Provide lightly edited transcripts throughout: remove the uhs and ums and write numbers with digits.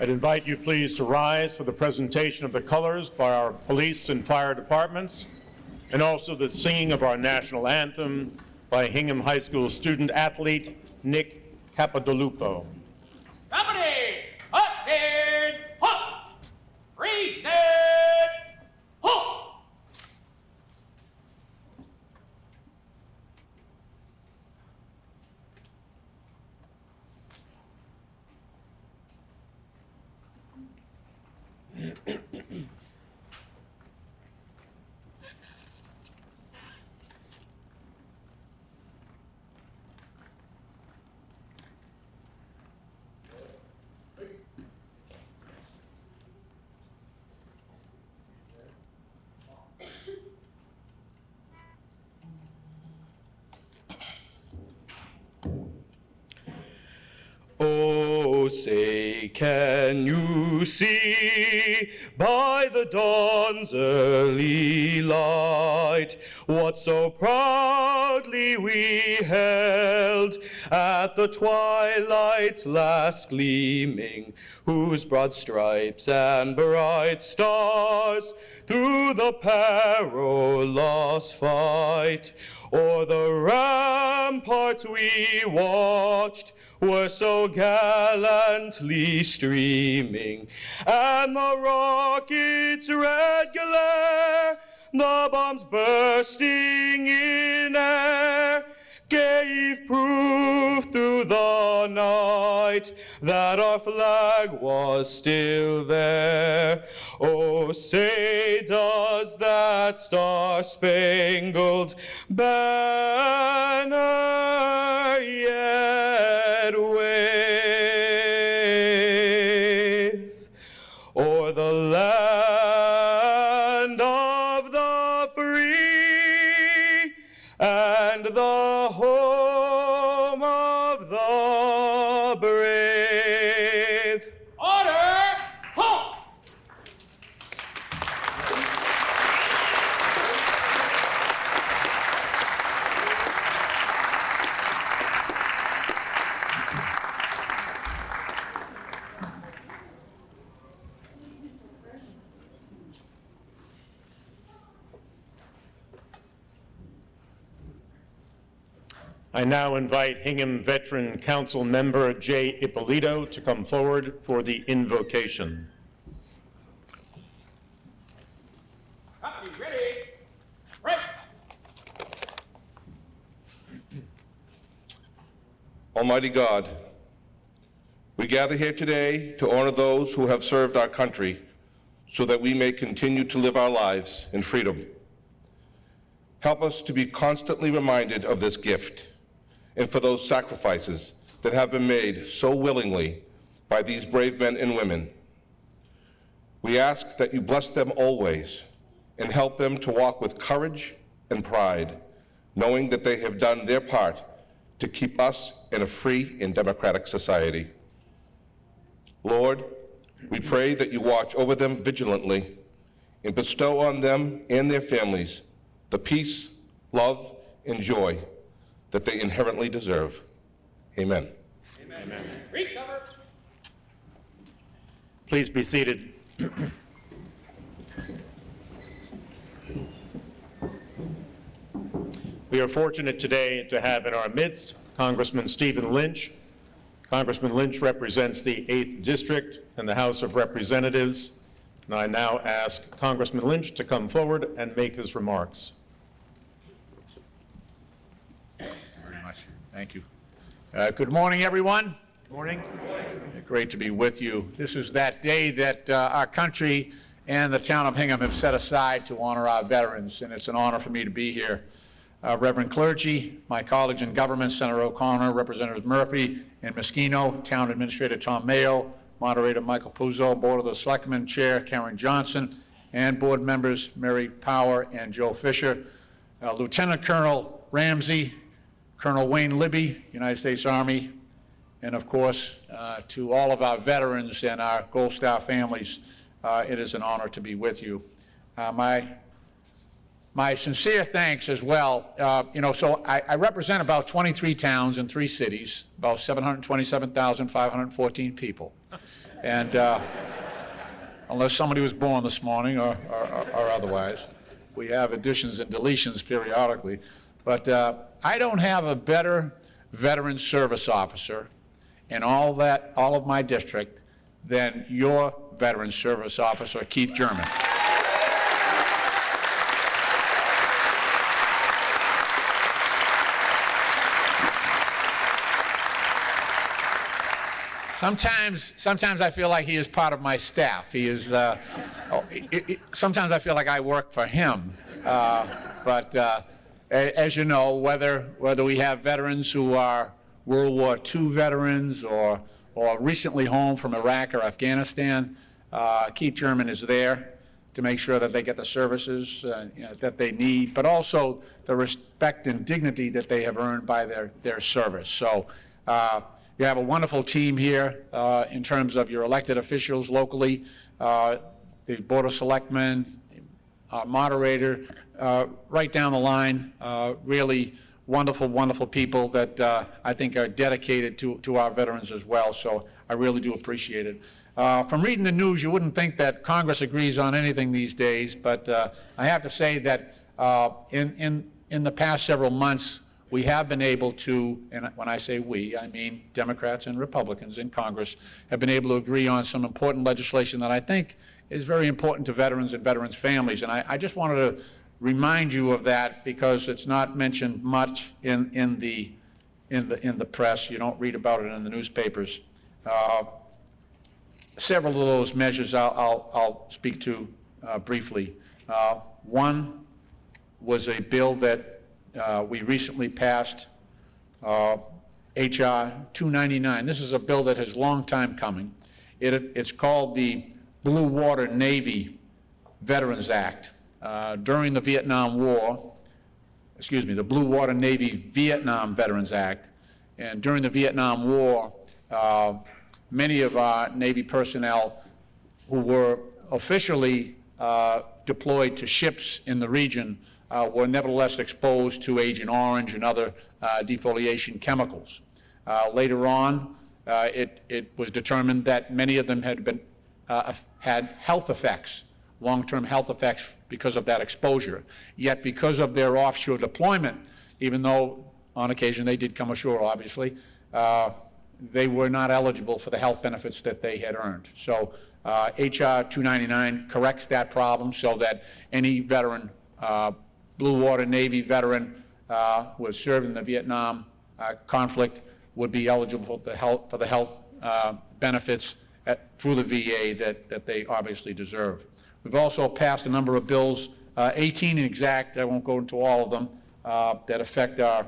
I'd invite you please to rise for the presentation of the colors by our police and fire departments, and also the singing of our national anthem by Hingham High School student athlete Nick Capodalupo. Company, upstairs, huh! Freeze dead, huh! Oh, say, can you see by the dawn's early light what so proudly we held at the twilight's last gleaming, whose broad stripes and bright stars through the perilous fight o'er the ramparts we watched were so gallantly streaming, and the rockets regular, the bombs bursting in air, gave proof through the night that our flag was still there. Oh, say, does that star-spangled banner yet wave o'er the land of the free and the home of the brave? Order, halt! I now invite Hingham Veteran Council member Jay Ippolito to come forward for the invocation. Company ready, break! Almighty God, we gather here today to honor those who have served our country so that we may continue to live our lives in freedom. Help us to be constantly reminded of this gift and for those sacrifices that have been made so willingly by these brave men and women. We ask that you bless them always and help them to walk with courage and pride, knowing that they have done their part to keep us in a free and democratic society. Lord, we pray that you watch over them vigilantly and bestow on them and their families the peace, love, and joy that they inherently deserve. Amen. Amen. Recover. Please be seated. We are fortunate today to have in our midst Congressman Stephen Lynch. Congressman Lynch represents the 8th District in the House of Representatives, and I now ask Congressman Lynch to come forward and make his remarks. Very much. Thank you. Good morning, everyone. Good morning. Great to be with you. This is that day that our country and the town of Hingham have set aside to honor our veterans, and it's an honor for me to be here. Reverend clergy, my colleagues in government, Senator O'Connor, Representative Murphy and Moschino, Town Administrator Tom Mayo, Moderator Michael Puzo, Board of the Selectmen Chair Karen Johnson, and board members Mary Power and Joe Fisher. Lieutenant Colonel Ramsey, Colonel Wayne Libby, United States Army, and of course, to all of our veterans and our Gold Star families, it is an honor to be with you. My sincere thanks as well. So I represent about 23 towns and 3 cities, about 727,514 people. And unless somebody was born this morning or otherwise, we have additions and deletions periodically. But I don't have a better veteran service officer in all of my district than your veteran service officer, Keith German. Sometimes I feel like he is part of my staff. He is. Sometimes I feel like I work for him. But as you know, whether we have veterans who are World War II veterans or recently home from Iraq or Afghanistan, Keith German is there to make sure that they get the services that they need, but also the respect and dignity that they have earned by their service. So. You have a wonderful team here in terms of your elected officials locally, the Board of Selectmen, moderator, right down the line, really wonderful, wonderful people that I think are dedicated to our veterans as well, so I really do appreciate it. From reading the news, you wouldn't think that Congress agrees on anything these days, but I have to say that in the past several months, we have been able to, and when I say we, I mean Democrats and Republicans in Congress, have been able to agree on some important legislation that I think is very important to veterans and veterans' families. And I just wanted to remind you of that because it's not mentioned much in the press. You don't read about it in the newspapers. Several of those measures I'll speak to briefly. One was a bill that we recently passed, H.R. 299. This is a bill that has long time coming. It's called the Blue Water Navy Veterans Act. During the Vietnam War, the Blue Water Navy Vietnam Veterans Act, and during the Vietnam War, many of our Navy personnel who were officially deployed to ships in the region were nevertheless exposed to Agent Orange and other defoliation chemicals. Later on, it was determined that many of them had health effects, long-term health effects because of that exposure. Yet because of their offshore deployment, even though on occasion they did come ashore, obviously, they were not eligible for the health benefits that they had earned. So H.R. 299 corrects that problem so that any veteran, Blue Water Navy veteran who has served in the Vietnam conflict would be eligible for the health benefits through the VA that they obviously deserve. We've also passed a number of bills, 18 in exact, I won't go into all of them, that affect our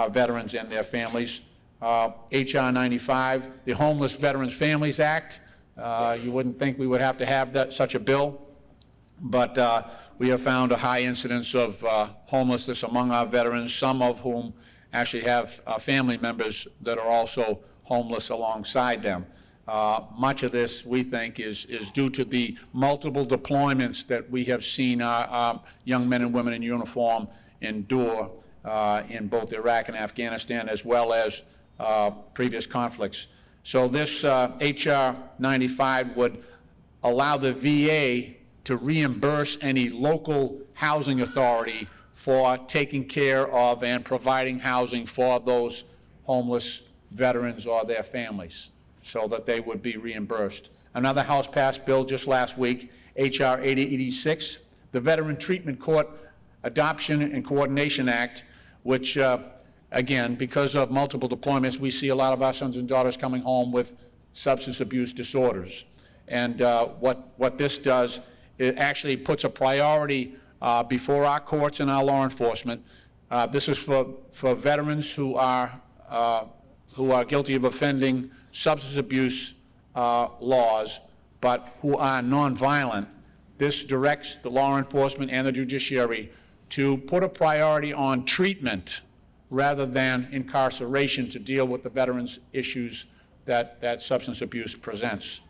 veterans and their families. H.R. 95, the Homeless Veterans Families Act. You wouldn't think we would have to have such a bill, but we have found a high incidence of homelessness among our veterans, some of whom actually have family members that are also homeless alongside them. Much of this, we think, is due to the multiple deployments that we have seen our young men and women in uniform endure in both Iraq and Afghanistan, as well as previous conflicts. So this H.R. 95 would allow the VA to reimburse any local housing authority for taking care of and providing housing for those homeless veterans or their families, so that they would be reimbursed. Another House-passed bill just last week, H.R. 8086, the Veteran Treatment Court Adoption and Coordination Act, which, again, because of multiple deployments, we see a lot of our sons and daughters coming home with substance abuse disorders. And what this does, it actually puts a priority before our courts and our law enforcement. This is for veterans who are guilty of offending substance abuse laws, but who are nonviolent. This directs the law enforcement and the judiciary to put a priority on treatment rather than incarceration to deal with the veterans' issues that substance abuse presents.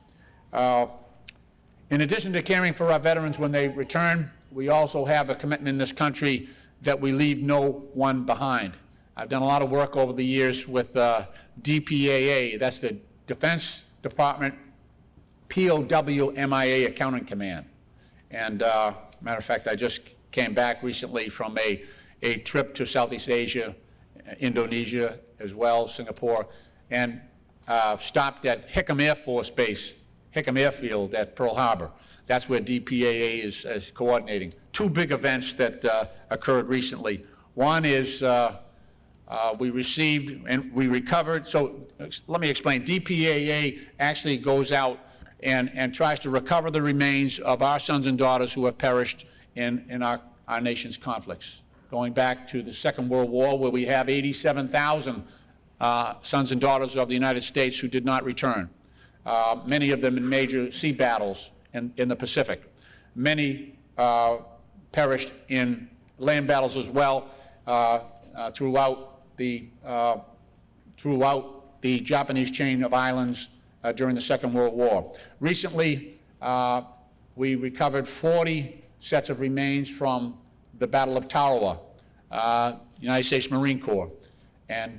In addition to caring for our veterans when they return, we also have a commitment in this country that we leave no one behind. I've done a lot of work over the years with DPAA, that's the Defense Department POW MIA Accounting Command. And matter of fact, I just came back recently from a trip to Southeast Asia, Indonesia as well, Singapore, and stopped at Hingham Air Force Base, Hingham Airfield at Pearl Harbor. That's where DPAA is coordinating. Two big events that occurred recently. One is we received and we recovered, so let me explain. DPAA actually goes out and tries to recover the remains of our sons and daughters who have perished in our nation's conflicts. Going back to the Second World War, where we have 87,000 sons and daughters of the United States who did not return, many of them in major sea battles in the Pacific. Many perished in land battles as well throughout the Japanese chain of islands during the Second World War. Recently, we recovered 40 sets of remains from the Battle of Tarawa, United States Marine Corps, and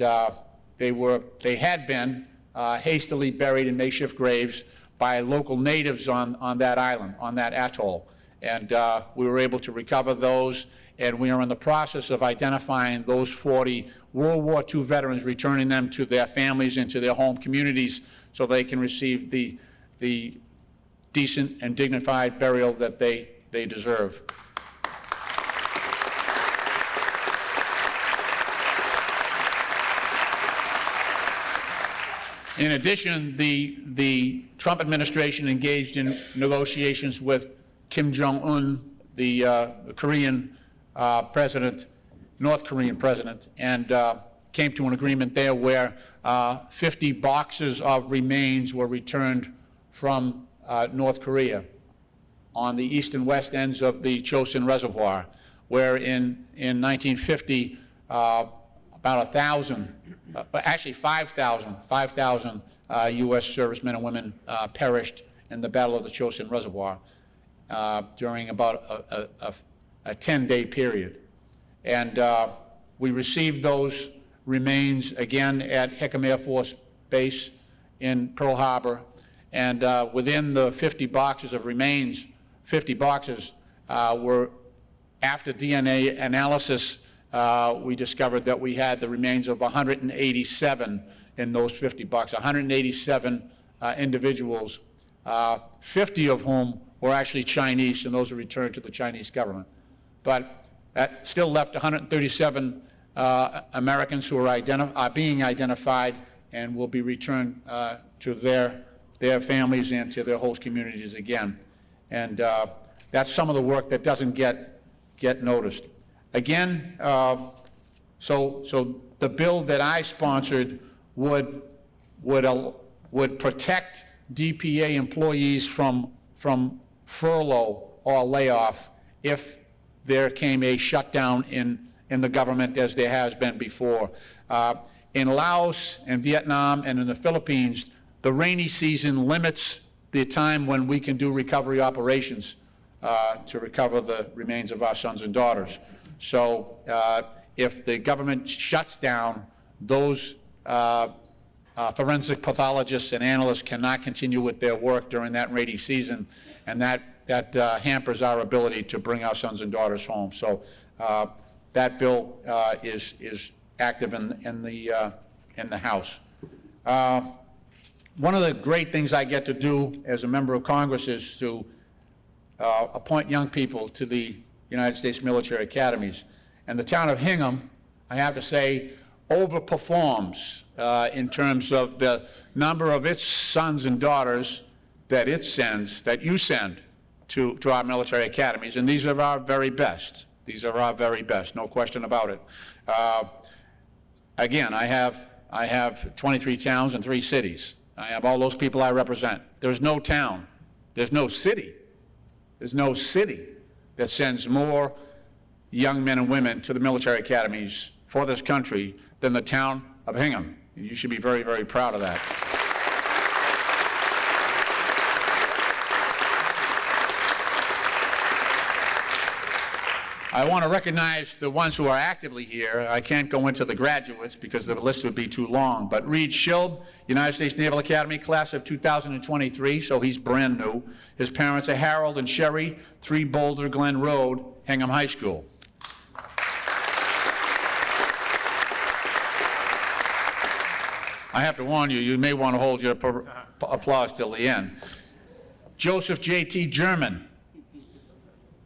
they had been hastily buried in makeshift graves by local natives on that island, on that atoll, and we were able to recover those, and we are in the process of identifying those 40 World War II veterans, returning them to their families and to their home communities so they can receive the decent and dignified burial that they deserve. In addition, the Trump administration engaged in negotiations with Kim Jong-un, the Korean president, North Korean president, and came to an agreement there where 50 boxes of remains were returned from North Korea on the east and west ends of the Chosin Reservoir, where in 1950, about 1,000, actually 5,000 U.S. servicemen and women perished in the Battle of the Chosin Reservoir during about a 10-day period. And we received those remains again at Hingham Air Force Base in Pearl Harbor. And within the 50 boxes of remains, 50 boxes were, after DNA analysis, we discovered that we had the remains of 187 in those 50 boxes, 187 individuals, 50 of whom were actually Chinese, and those were returned to the Chinese government. But that still left 137 Americans who are being identified and will be returned to their families and to their host communities again. And that's some of the work that doesn't get noticed. Again, so the bill that I sponsored would protect DPA employees from furlough or layoff if there came a shutdown in the government, as there has been before. In Laos and Vietnam and in the Philippines, the rainy season limits the time when we can do recovery operations to recover the remains of our sons and daughters. So if the government shuts down, those forensic pathologists and analysts cannot continue with their work during that rainy season, and that hampers our ability to bring our sons and daughters home. So that bill is active in the House. One of the great things I get to do as a member of Congress is to appoint young people to the United States military academies. And the town of Hingham, I have to say, overperforms in terms of the number of its sons and daughters that it sends, that you send to our military academies. And these are our very best. These are our very best, no question about it. Again, I have 23 towns and 3 cities. I have all those people I represent. There's no town, there's no city that sends more young men and women to the military academies for this country than the town of Hingham. And you should be very, very proud of that. I want to recognize the ones who are actively here. I can't go into the graduates because the list would be too long, but Reed Schilb, United States Naval Academy, class of 2023, so he's brand new. His parents are Harold and Sherry, 3 Boulder Glen Road, Hingham High School. I have to warn you, you may want to hold your applause till the end. Joseph J.T. German,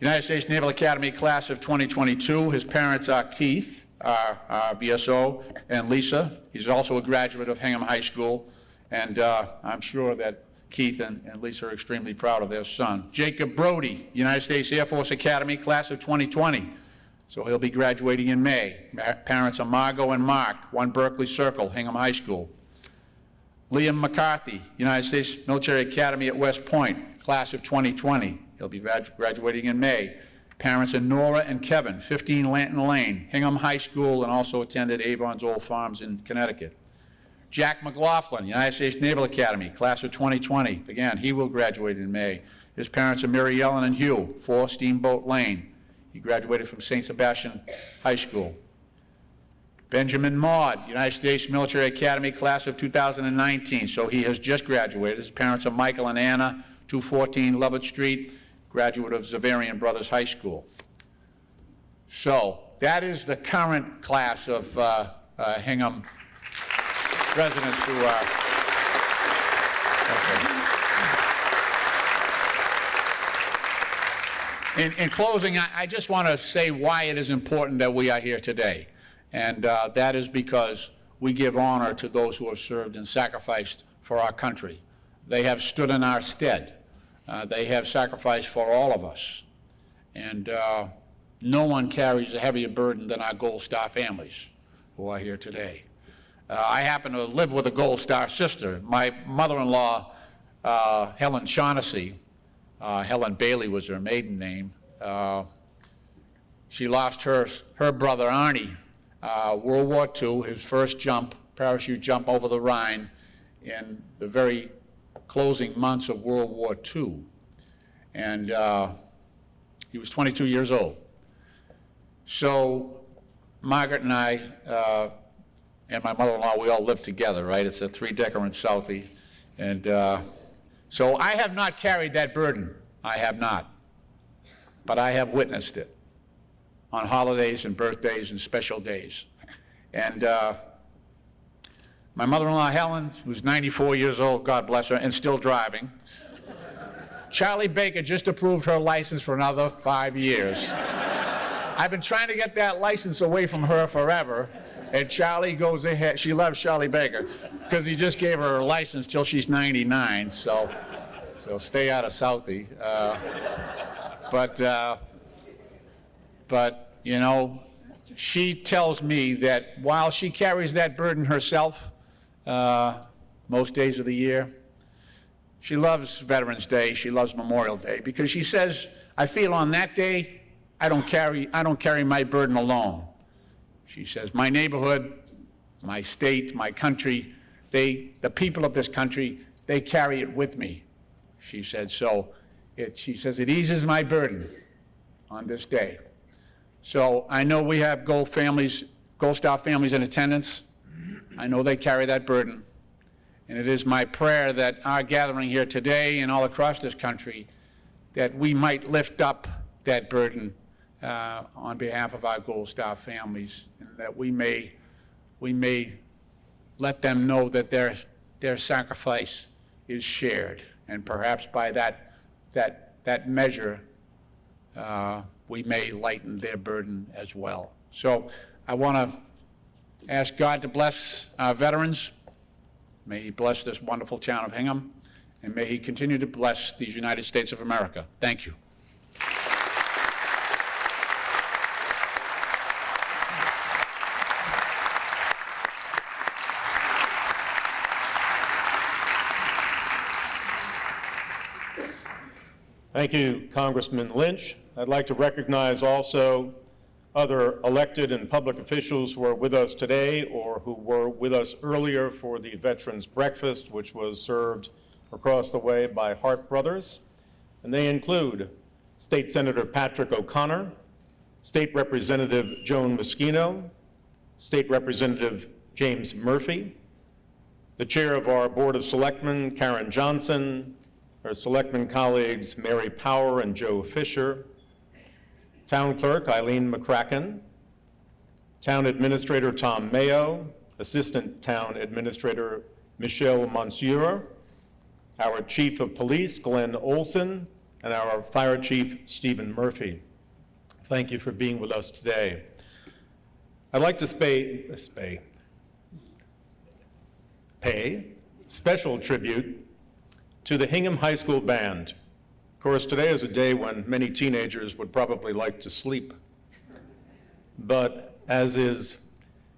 United States Naval Academy, class of 2022. His parents are Keith, our VSO, and Lisa. He's also a graduate of Hingham High School, and I'm sure that Keith and Lisa are extremely proud of their son. Jacob Brody, United States Air Force Academy, class of 2020. So he'll be graduating in May. Parents are Margot and Mark, 1 Berkeley Circle, Hingham High School. Liam McCarthy, United States Military Academy at West Point, class of 2020. He'll be graduating in May. Parents are Nora and Kevin, 15 Lanton Lane, Hingham High School, and also attended Avon's Old Farms in Connecticut. Jack McLaughlin, United States Naval Academy, class of 2020. Again, he will graduate in May. His parents are Mary Ellen and Hugh, 4 Steamboat Lane. He graduated from St. Sebastian High School. Benjamin Maud, United States Military Academy, class of 2019. So he has just graduated. His parents are Michael and Anna, 214 Lovett Street, graduate of Zavarian Brothers High School. So that is the current class of Hingham residents who are. Okay. In closing, I just want to say why it is important that we are here today. And that is because we give honor to those who have served and sacrificed for our country. They have stood in our stead. They have sacrificed for all of us. And no one carries a heavier burden than our Gold Star families who are here today. I happen to live with a Gold Star sister. My mother-in-law, Helen Shaughnessy, Helen Bailey was her maiden name. She lost her brother, Arnie, World War II, his first jump, parachute jump over the Rhine in the very closing months of World War II. And he was 22 years old. So Margaret and I and my mother-in-law, we all lived together, right? It's a 3-decker in Southie. And so I have not carried that burden. I have not. But I have witnessed it on holidays and birthdays and special days. And my mother-in-law, Helen, who's 94 years old, God bless her, and still driving. Charlie Baker just approved her license for another 5 years. I've been trying to get that license away from her forever, and Charlie goes ahead. She loves Charlie Baker because he just gave her license till she's 99, so stay out of Southie. But, you know, she tells me that while she carries that burden herself most days of the year, she loves Veterans Day, she loves Memorial Day, because she says, I feel on that day, I don't carry my burden alone. She says, my neighborhood, my state, my country, the people of this country, they carry it with me. She said, she says, it eases my burden on this day. So I know we have Gold Star families in attendance. I know they carry that burden. And it is my prayer that our gathering here today and all across this country, that we might lift up that burden on behalf of our Gold Star families, and that we may let them know that their sacrifice is shared. And perhaps by that measure, we may lighten their burden as well. So I want to ask God to bless our veterans. May he bless this wonderful town of Hingham, and may he continue to bless these United States of America. Thank you. Thank you, Congressman Lynch. I'd like to recognize also other elected and public officials who are with us today or who were with us earlier for the Veterans Breakfast, which was served across the way by Hart Brothers. And they include State Senator Patrick O'Connor, State Representative Joan Moschino, State Representative James Murphy, the Chair of our Board of Selectmen, Karen Johnson, our Selectmen colleagues, Mary Power and Joe Fisher, Town Clerk Eileen McCracken, Town Administrator Tom Mayo, Assistant Town Administrator Michelle Monsieur, our Chief of Police Glenn Olson, and our Fire Chief Stephen Murphy. Thank you for being with us today. I'd like to pay special tribute to the Hingham High School Band. Of course, today is a day when many teenagers would probably like to sleep. But as is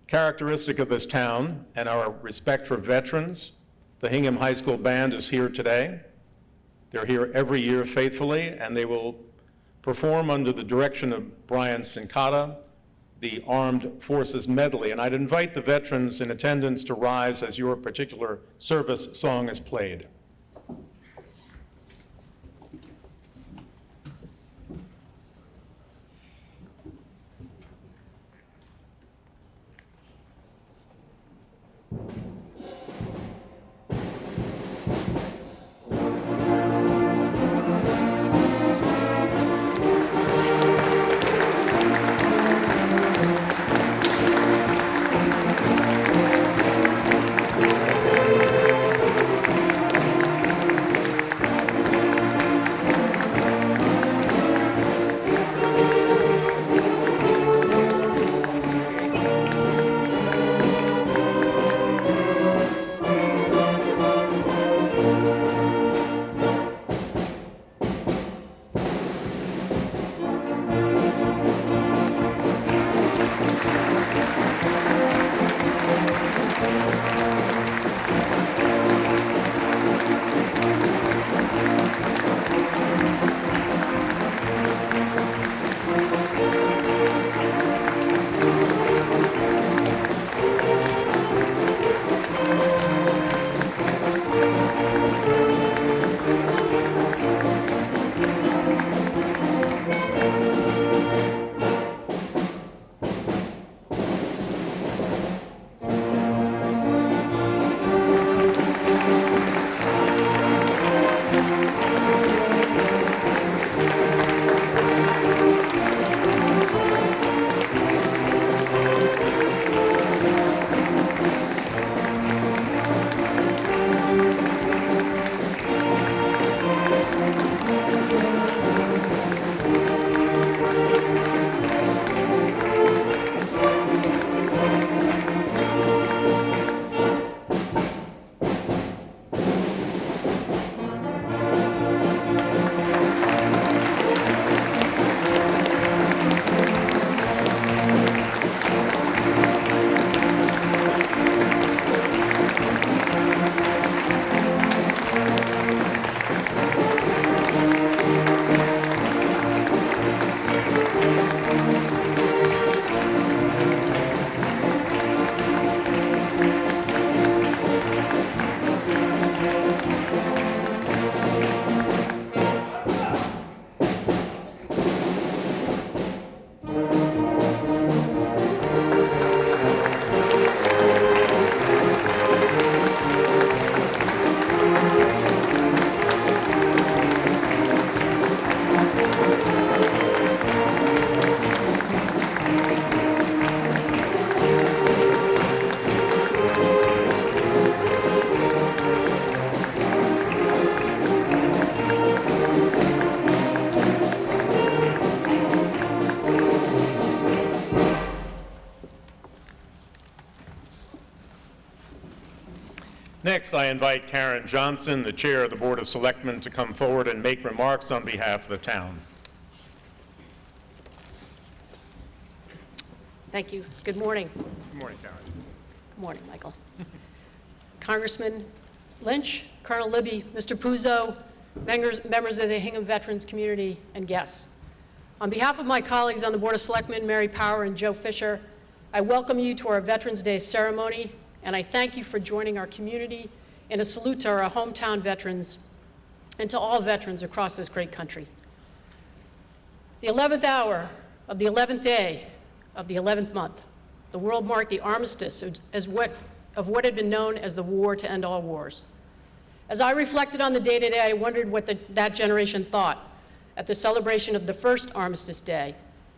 characteristic of this town and our respect for veterans, the Hingham High School Band is here today. They're here every year faithfully, and they will perform under the direction of Brian Sincata, the Armed Forces Medley. And I'd invite the veterans in attendance to rise as your particular service song is played. Next, I invite Karen Johnson, the Chair of the Board of Selectmen, to come forward and make remarks on behalf of the town. Thank you. Good morning. Good morning, Karen. Good morning, Michael. Congressman Lynch, Colonel Libby, Mr. Puzo, members of the Hingham Veterans community, and guests. On behalf of my colleagues on the Board of Selectmen, Mary Power and Joe Fisher, I welcome you to our Veterans Day ceremony, and I thank you for joining our community in a salute to our hometown veterans and to all veterans across this great country. The 11th hour of the 11th day of the 11th month, the world marked the armistice of what had been known as the war to end all wars. As I reflected on the day today, I wondered what that generation thought at the celebration of the first Armistice Day,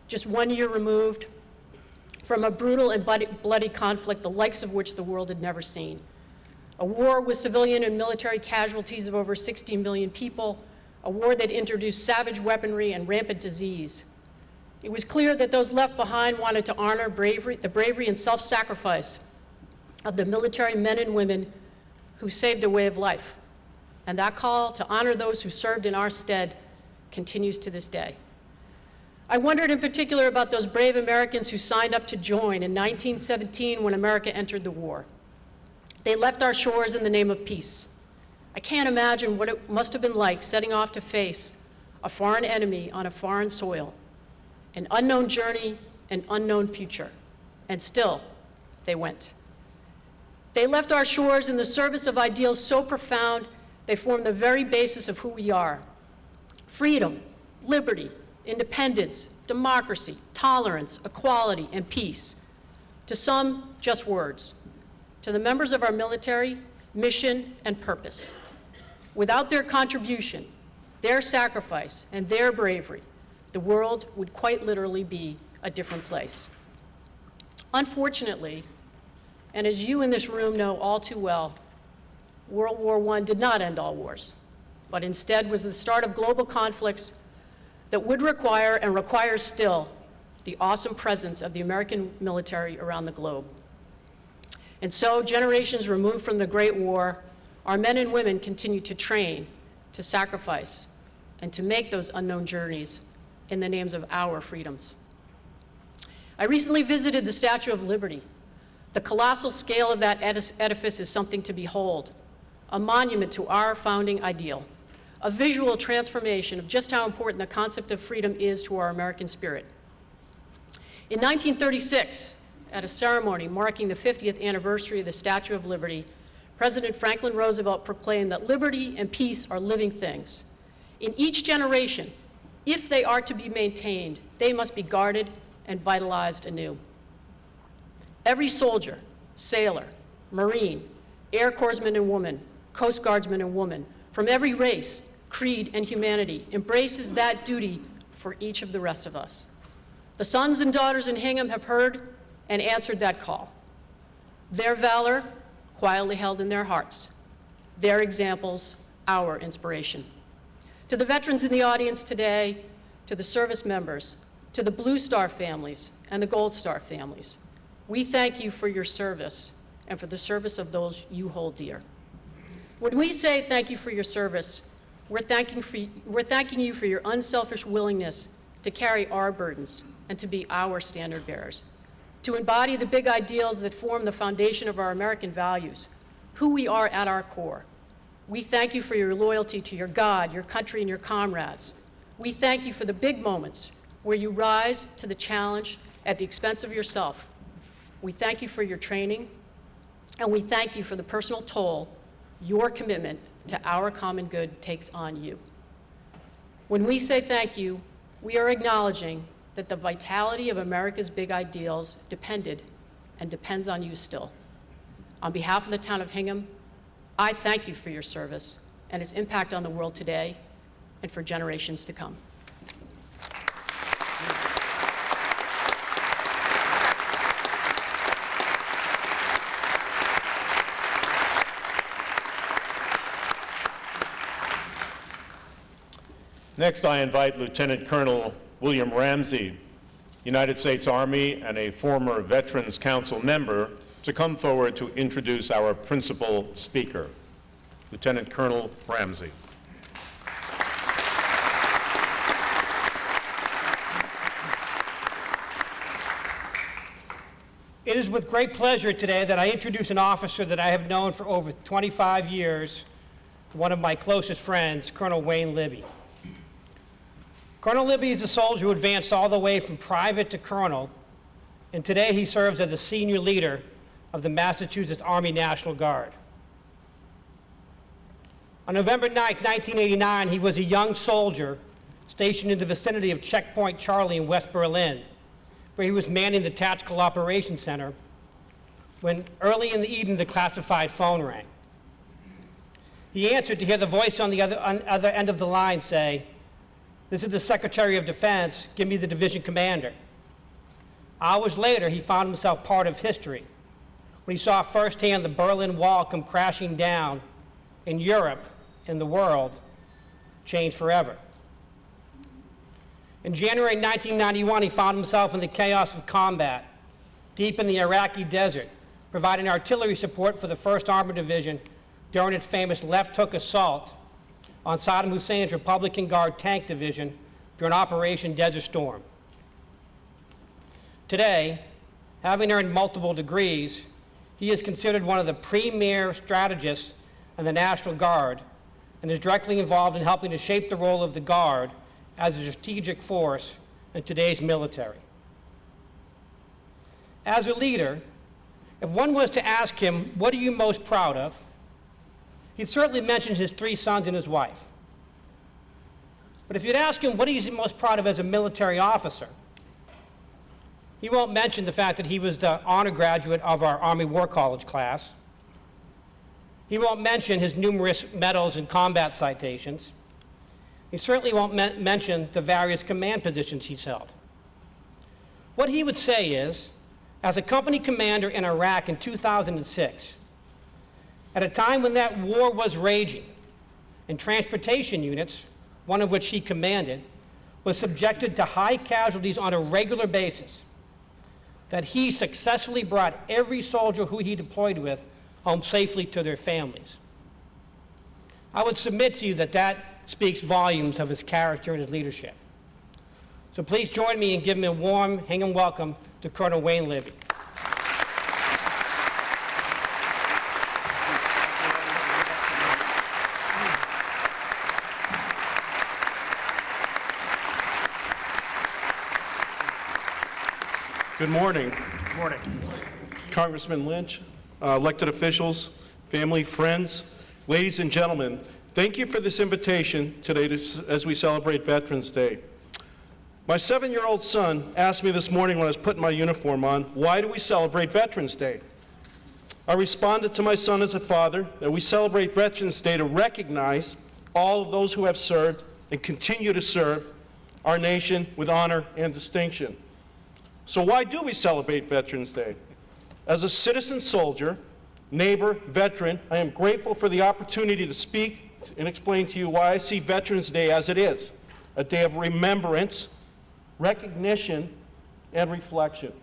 just 1 year removed from a brutal and bloody conflict, the likes of which the world had never seen. A war with civilian and military casualties of over 60 million people, a war that introduced savage weaponry and rampant disease. It was clear that those left behind wanted to honor the bravery and self-sacrifice of the military men and women who saved a way of life. And that call to honor those who served in our stead continues to this day. I wondered in particular about those brave Americans who signed up to join in 1917 when America entered the war. They left our shores in the name of peace. I can't imagine what it must have been like setting off to face a foreign enemy on a foreign soil, an unknown journey, an unknown future. And still, they went. They left our shores in the service of ideals so profound, they form the very basis of who we are. Freedom, liberty, independence, democracy, tolerance, equality, and peace. To some, just words. To the members of our military, mission and purpose. Without their contribution, their sacrifice, and their bravery, the world would quite literally be a different place. Unfortunately, and as you in this room know all too well, World War I did not end all wars, but instead was the start of global conflicts that would require and requires still the awesome presence of the American military around the globe. And so, generations removed from the Great War, our men and women continue to train, to sacrifice, and to make those unknown journeys in the names of our freedoms. I recently visited the Statue of Liberty. The colossal scale of that edifice is something to behold, a monument to our founding ideal, a visual transformation of just how important the concept of freedom is to our American spirit. In 1936, at a ceremony marking the 50th anniversary of the Statue of Liberty, President Franklin Roosevelt proclaimed that liberty and peace are living things. In each generation, if they are to be maintained, they must be guarded and vitalized anew. Every soldier, sailor, Marine, Air Corpsman and woman, Coast Guardsman and woman, from every race, creed, and humanity, embraces that duty for each of the rest of us. The sons and daughters in Hingham have heard and answered that call. Their valor, quietly held in their hearts. Their examples, our inspiration. To the veterans in the audience today, to the service members, to the Blue Star families and the Gold Star families, we thank you for your service and for the service of those you hold dear. When we say thank you for your service, we're thanking you for your unselfish willingness to carry our burdens and to be our standard bearers, to embody the big ideals that form the foundation of our American values, who we are at our core. We thank you for your loyalty to your God, your country, and your comrades. We thank you for the big moments where you rise to the challenge at the expense of yourself. We thank you for your training, and we thank you for the personal toll your commitment to our common good takes on you. When we say thank you, we are acknowledging that the vitality of America's big ideals depended and depends on you still. On behalf of the town of Hingham, I thank you for your service and its impact on the world today and for generations to come. Next, I invite Lieutenant Colonel William Ramsey, United States Army and a former Veterans Council member, to come forward to introduce our principal speaker. Lieutenant Colonel Ramsey. It is with great pleasure today that I introduce an officer that I have known for over 25 years, one of my closest friends, Colonel Wayne Libby. Colonel Libby is a soldier who advanced all the way from private to colonel, and today he serves as a senior leader of the Massachusetts Army National Guard. On November 9, 1989, he was a young soldier stationed in the vicinity of Checkpoint Charlie in West Berlin, where he was manning the Tactical Operations Center when early in the evening the classified phone rang. He answered to hear the voice on the other end of the line say, "This is the Secretary of Defense, give me the division commander." Hours later, he found himself part of history when he saw firsthand the Berlin Wall come crashing down and Europe and the world change forever. In January 1991, he found himself in the chaos of combat, deep in the Iraqi desert, providing artillery support for the 1st Armored Division during its famous left hook assault on Saddam Hussein's Republican Guard Tank Division during Operation Desert Storm. Today, having earned multiple degrees, he is considered one of the premier strategists in the National Guard and is directly involved in helping to shape the role of the Guard as a strategic force in today's military. As a leader, if one was to ask him, "What are you most proud of?" he'd certainly mention his 3 sons and his wife. But if you'd ask him what he's most proud of as a military officer, he won't mention the fact that he was the honor graduate of our Army War College class. He won't mention his numerous medals and combat citations. He certainly won't mention the various command positions he's held. What he would say is, as a company commander in Iraq in 2006, at a time when that war was raging, and transportation units, one of which he commanded, was subjected to high casualties on a regular basis, that he successfully brought every soldier who he deployed with home safely to their families. I would submit to you that that speaks volumes of his character and his leadership. So please join me in giving a warm Hingham welcome to Colonel Wayne Libby. Good morning. Good morning. Congressman Lynch, elected officials, family, friends, ladies and gentlemen, thank you for this invitation today as we celebrate Veterans Day. My 7-year-old son asked me this morning when I was putting my uniform on, why do we celebrate Veterans Day? I responded to my son as a father that we celebrate Veterans Day to recognize all of those who have served and continue to serve our nation with honor and distinction. So why do we celebrate Veterans Day? As a citizen soldier, neighbor, veteran, I am grateful for the opportunity to speak and explain to you why I see Veterans Day as it is, a day of remembrance, recognition, and reflection.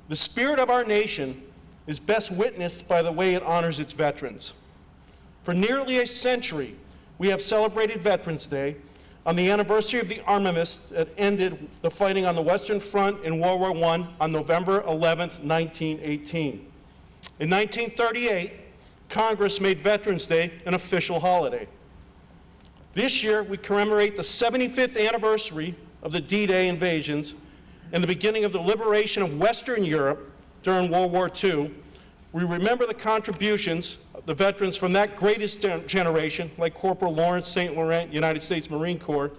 The spirit of our nation is best witnessed by the way it honors its veterans. For nearly a century, we have celebrated Veterans Day on the anniversary of the armistice that ended the fighting on the Western Front in World War I on November 11, 1918. In 1938, Congress made Veterans Day an official holiday. This year, we commemorate the 75th anniversary of the D-Day invasions and the beginning of the liberation of Western Europe during World War II. We remember the contributions of the veterans from that greatest generation, like Corporal Lawrence St. Laurent, United States Marine Corps.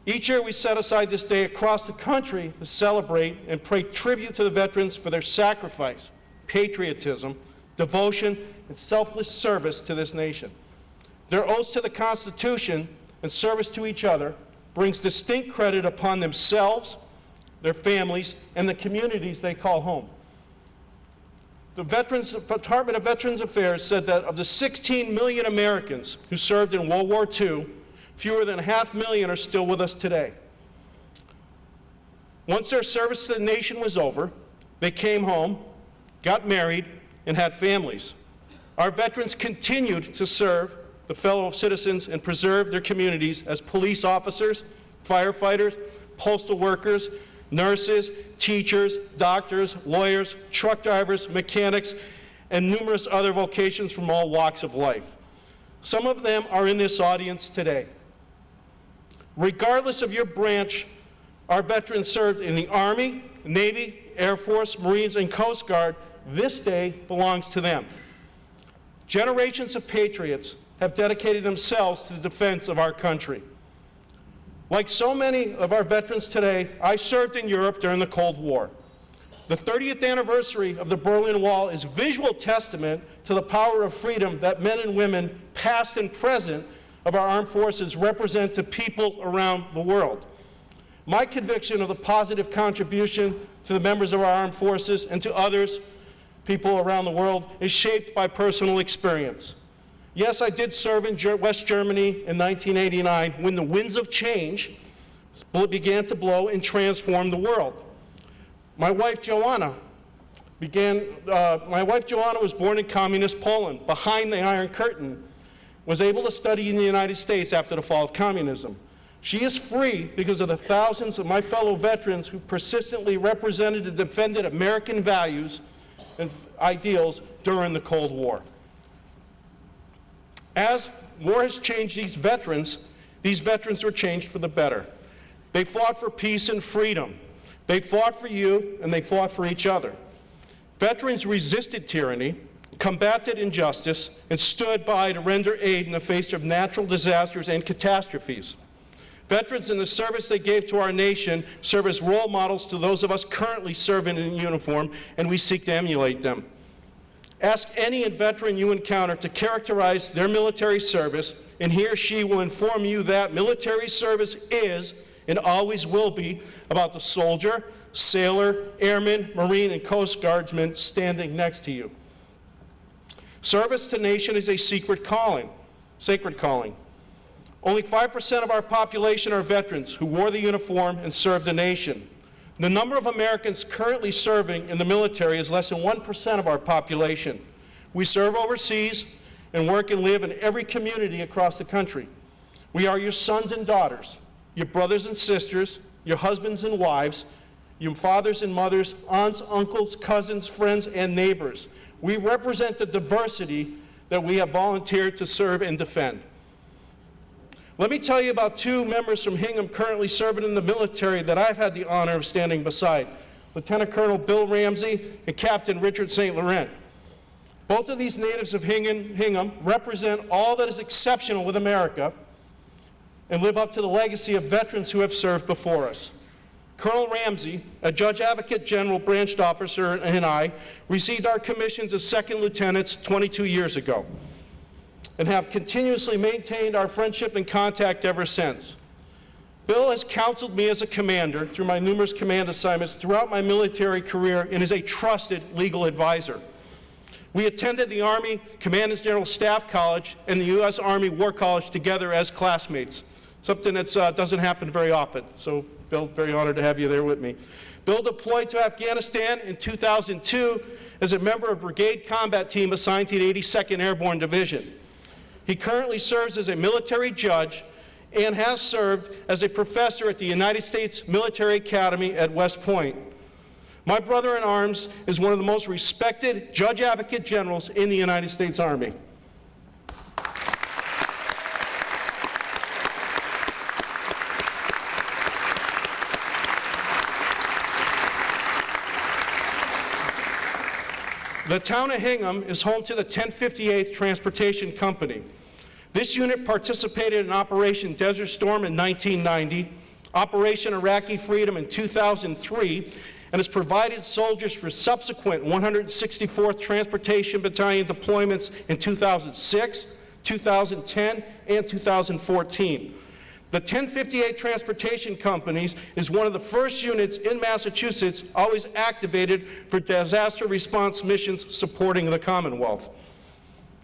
Each year we set aside this day across the country to celebrate and pay tribute to the veterans for their sacrifice, patriotism, devotion, and selfless service to this nation. Their oaths to the Constitution and service to each other brings distinct credit upon themselves, their families, and the communities they call home. The Department of Veterans Affairs said that of the 16 million Americans who served in World War II, fewer than 500,000 are still with us today. Once their service to the nation was over, they came home, got married, and had families. Our veterans continued to serve the fellow citizens and preserve their communities as police officers, firefighters, postal workers, nurses, teachers, doctors, lawyers, truck drivers, mechanics, and numerous other vocations from all walks of life. Some of them are in this audience today. Regardless of your branch, our veterans served in the Army, Navy, Air Force, Marines, and Coast Guard. This day belongs to them. Generations of patriots have dedicated themselves to the defense of our country. Like so many of our veterans today, I served in Europe during the Cold War. The 30th anniversary of the Berlin Wall is visual testament to the power of freedom that men and women, past and present, of our armed forces represent to people around the world. My conviction of the positive contribution to the members of our armed forces and to others, people around the world, is shaped by personal experience. Yes, I did serve in West Germany in 1989 when the winds of change began to blow and transform the world. My wife Joanna was born in communist Poland, behind the Iron Curtain, was able to study in the United States after the fall of communism. She is free because of the thousands of my fellow veterans who persistently represented and defended American values and ideals during the Cold War. As war has changed these veterans were changed for the better. They fought for peace and freedom. They fought for you, and they fought for each other. Veterans resisted tyranny, combated injustice, and stood by to render aid in the face of natural disasters and catastrophes. Veterans in the service they gave to our nation serve as role models to those of us currently serving in uniform, and we seek to emulate them. Ask any veteran you encounter to characterize their military service, and he or she will inform you that military service is, and always will be, about the soldier, sailor, airman, Marine, and Coast Guardsman standing next to you. Service to nation is a sacred calling. Only 5% of our population are veterans who wore the uniform and served the nation. The number of Americans currently serving in the military is less than 1% of our population. We serve overseas and work and live in every community across the country. We are your sons and daughters, your brothers and sisters, your husbands and wives, your fathers and mothers, aunts, uncles, cousins, friends, and neighbors. We represent the diversity that we have volunteered to serve and defend. Let me tell you about two members from Hingham currently serving in the military that I've had the honor of standing beside, Lieutenant Colonel Bill Ramsey and Captain Richard St. Laurent. Both of these natives of Hingham represent all that is exceptional with America and live up to the legacy of veterans who have served before us. Colonel Ramsey, a Judge Advocate General branched officer, and I received our commissions as second lieutenants 22 years ago and have continuously maintained our friendship and contact ever since. Bill has counseled me as a commander through my numerous command assignments throughout my military career and is a trusted legal advisor. We attended the Army Command and General Staff College and the U.S. Army War College together as classmates, something that doesn't happen very often. So, Bill, very honored to have you there with me. Bill deployed to Afghanistan in 2002 as a member of Brigade Combat Team assigned to the 82nd Airborne Division. He currently serves as a military judge and has served as a professor at the United States Military Academy at West Point. My brother in arms is one of the most respected Judge Advocate Generals in the United States Army. The town of Hingham is home to the 1058th Transportation Company. This unit participated in Operation Desert Storm in 1990, Operation Iraqi Freedom in 2003, and has provided soldiers for subsequent 164th Transportation Battalion deployments in 2006, 2010, and 2014. The 1058 Transportation Companies is one of the first units in Massachusetts always activated for disaster response missions supporting the Commonwealth.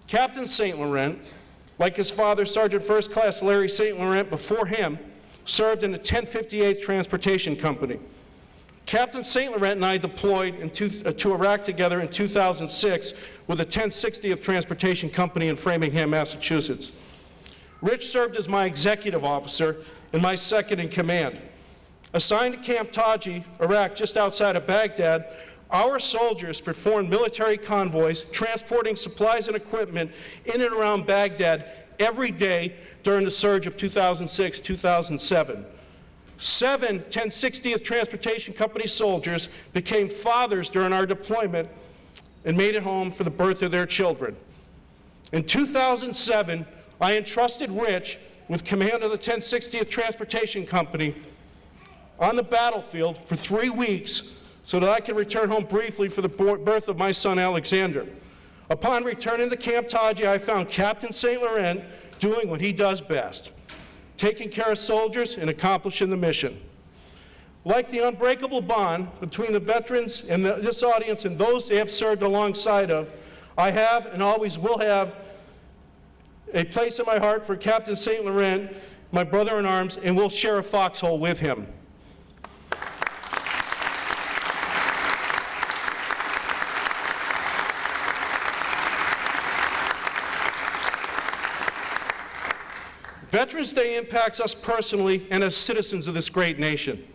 Captain St. Laurent, like his father, Sergeant First Class Larry St. Laurent before him, served in the 1058th Transportation Company. Captain St. Laurent and I deployed to Iraq together in 2006 with the 1060th Transportation Company in Framingham, Massachusetts. Rich served as my executive officer and my second in command. Assigned to Camp Taji, Iraq, just outside of Baghdad, our soldiers performed military convoys transporting supplies and equipment in and around Baghdad, every day during the surge of 2006-2007. 7 1060th Transportation Company soldiers became fathers during our deployment and made it home for the birth of their children. In 2007, I entrusted Rich with command of the 1060th Transportation Company on the battlefield for 3 weeks so that I could return home briefly for the birth of my son Alexander. Upon returning to Camp Taji, I found Captain St. Laurent doing what he does best, taking care of soldiers and accomplishing the mission. Like the unbreakable bond between the veterans and this audience and those they have served alongside of, I have and always will have a place in my heart for Captain St. Laurent, my brother in arms, and will share a foxhole with him. Veterans Day impacts us personally and as citizens of this great nation.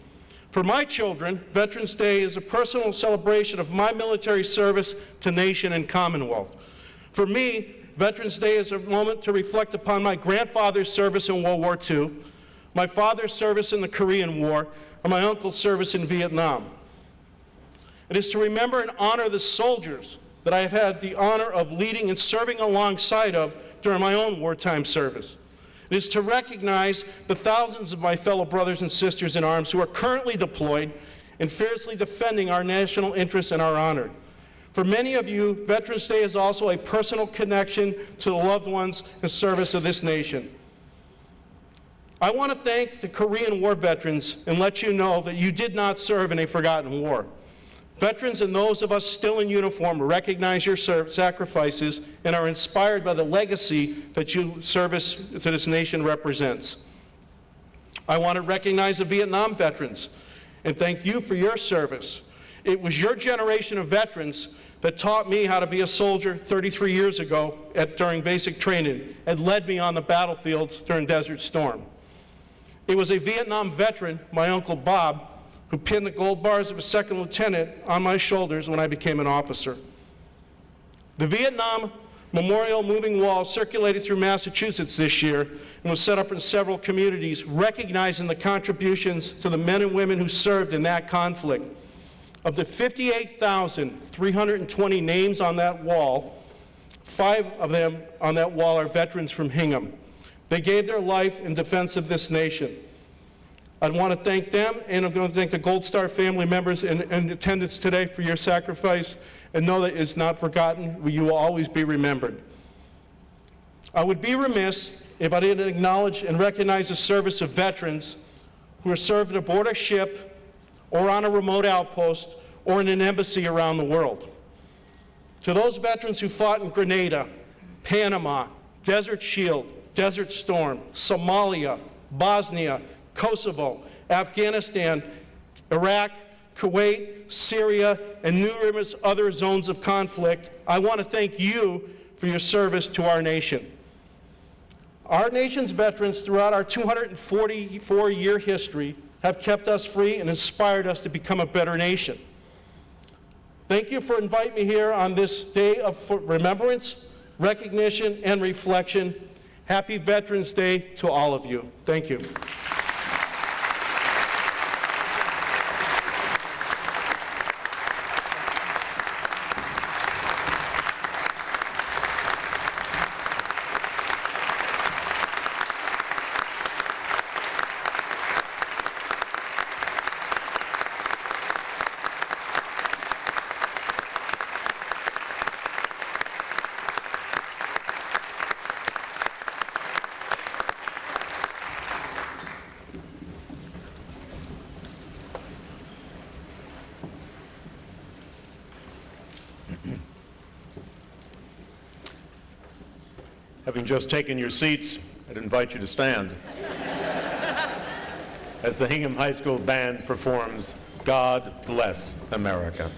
For my children, Veterans Day is a personal celebration of my military service to nation and Commonwealth. For me, Veterans Day is a moment to reflect upon my grandfather's service in World War II, my father's service in the Korean War, and my uncle's service in Vietnam. It is to remember and honor the soldiers that I have had the honor of leading and serving alongside of during my own wartime service. It is to recognize the thousands of my fellow brothers and sisters in arms who are currently deployed and fiercely defending our national interests and our honor. For many of you, Veterans Day is also a personal connection to the loved ones and service of this nation. I want to thank the Korean War veterans and let you know that you did not serve in a forgotten war. Veterans and those of us still in uniform recognize your sacrifices and are inspired by the legacy that your service to this nation represents. I want to recognize the Vietnam veterans and thank you for your service. It was your generation of veterans that taught me how to be a soldier 33 years ago during basic training and led me on the battlefields during Desert Storm. It was a Vietnam veteran, my Uncle Bob, who pinned the gold bars of a second lieutenant on my shoulders when I became an officer. The Vietnam Memorial Moving Wall circulated through Massachusetts this year and was set up in several communities, recognizing the contributions to the men and women who served in that conflict. Of the 58,320 names on that wall, 5 of them on that wall are veterans from Hingham. They gave their life in defense of this nation. I want to thank them, and I'm going to thank the Gold Star family members in attendance today for your sacrifice, and know that it's not forgotten. You will always be remembered. I would be remiss if I didn't acknowledge and recognize the service of veterans who are served aboard a ship or on a remote outpost or in an embassy around the world. To those veterans who fought in Grenada, Panama, Desert Shield, Desert Storm, Somalia, Bosnia, Kosovo, Afghanistan, Iraq, Kuwait, Syria, and numerous other zones of conflict, I want to thank you for your service to our nation. Our nation's veterans throughout our 244-year history have kept us free and inspired us to become a better nation. Thank you for inviting me here on this day of remembrance, recognition, and reflection. Happy Veterans Day to all of you. Thank you. Having just taken your seats, I'd invite you to stand as the Hingham High School Band performs God Bless America.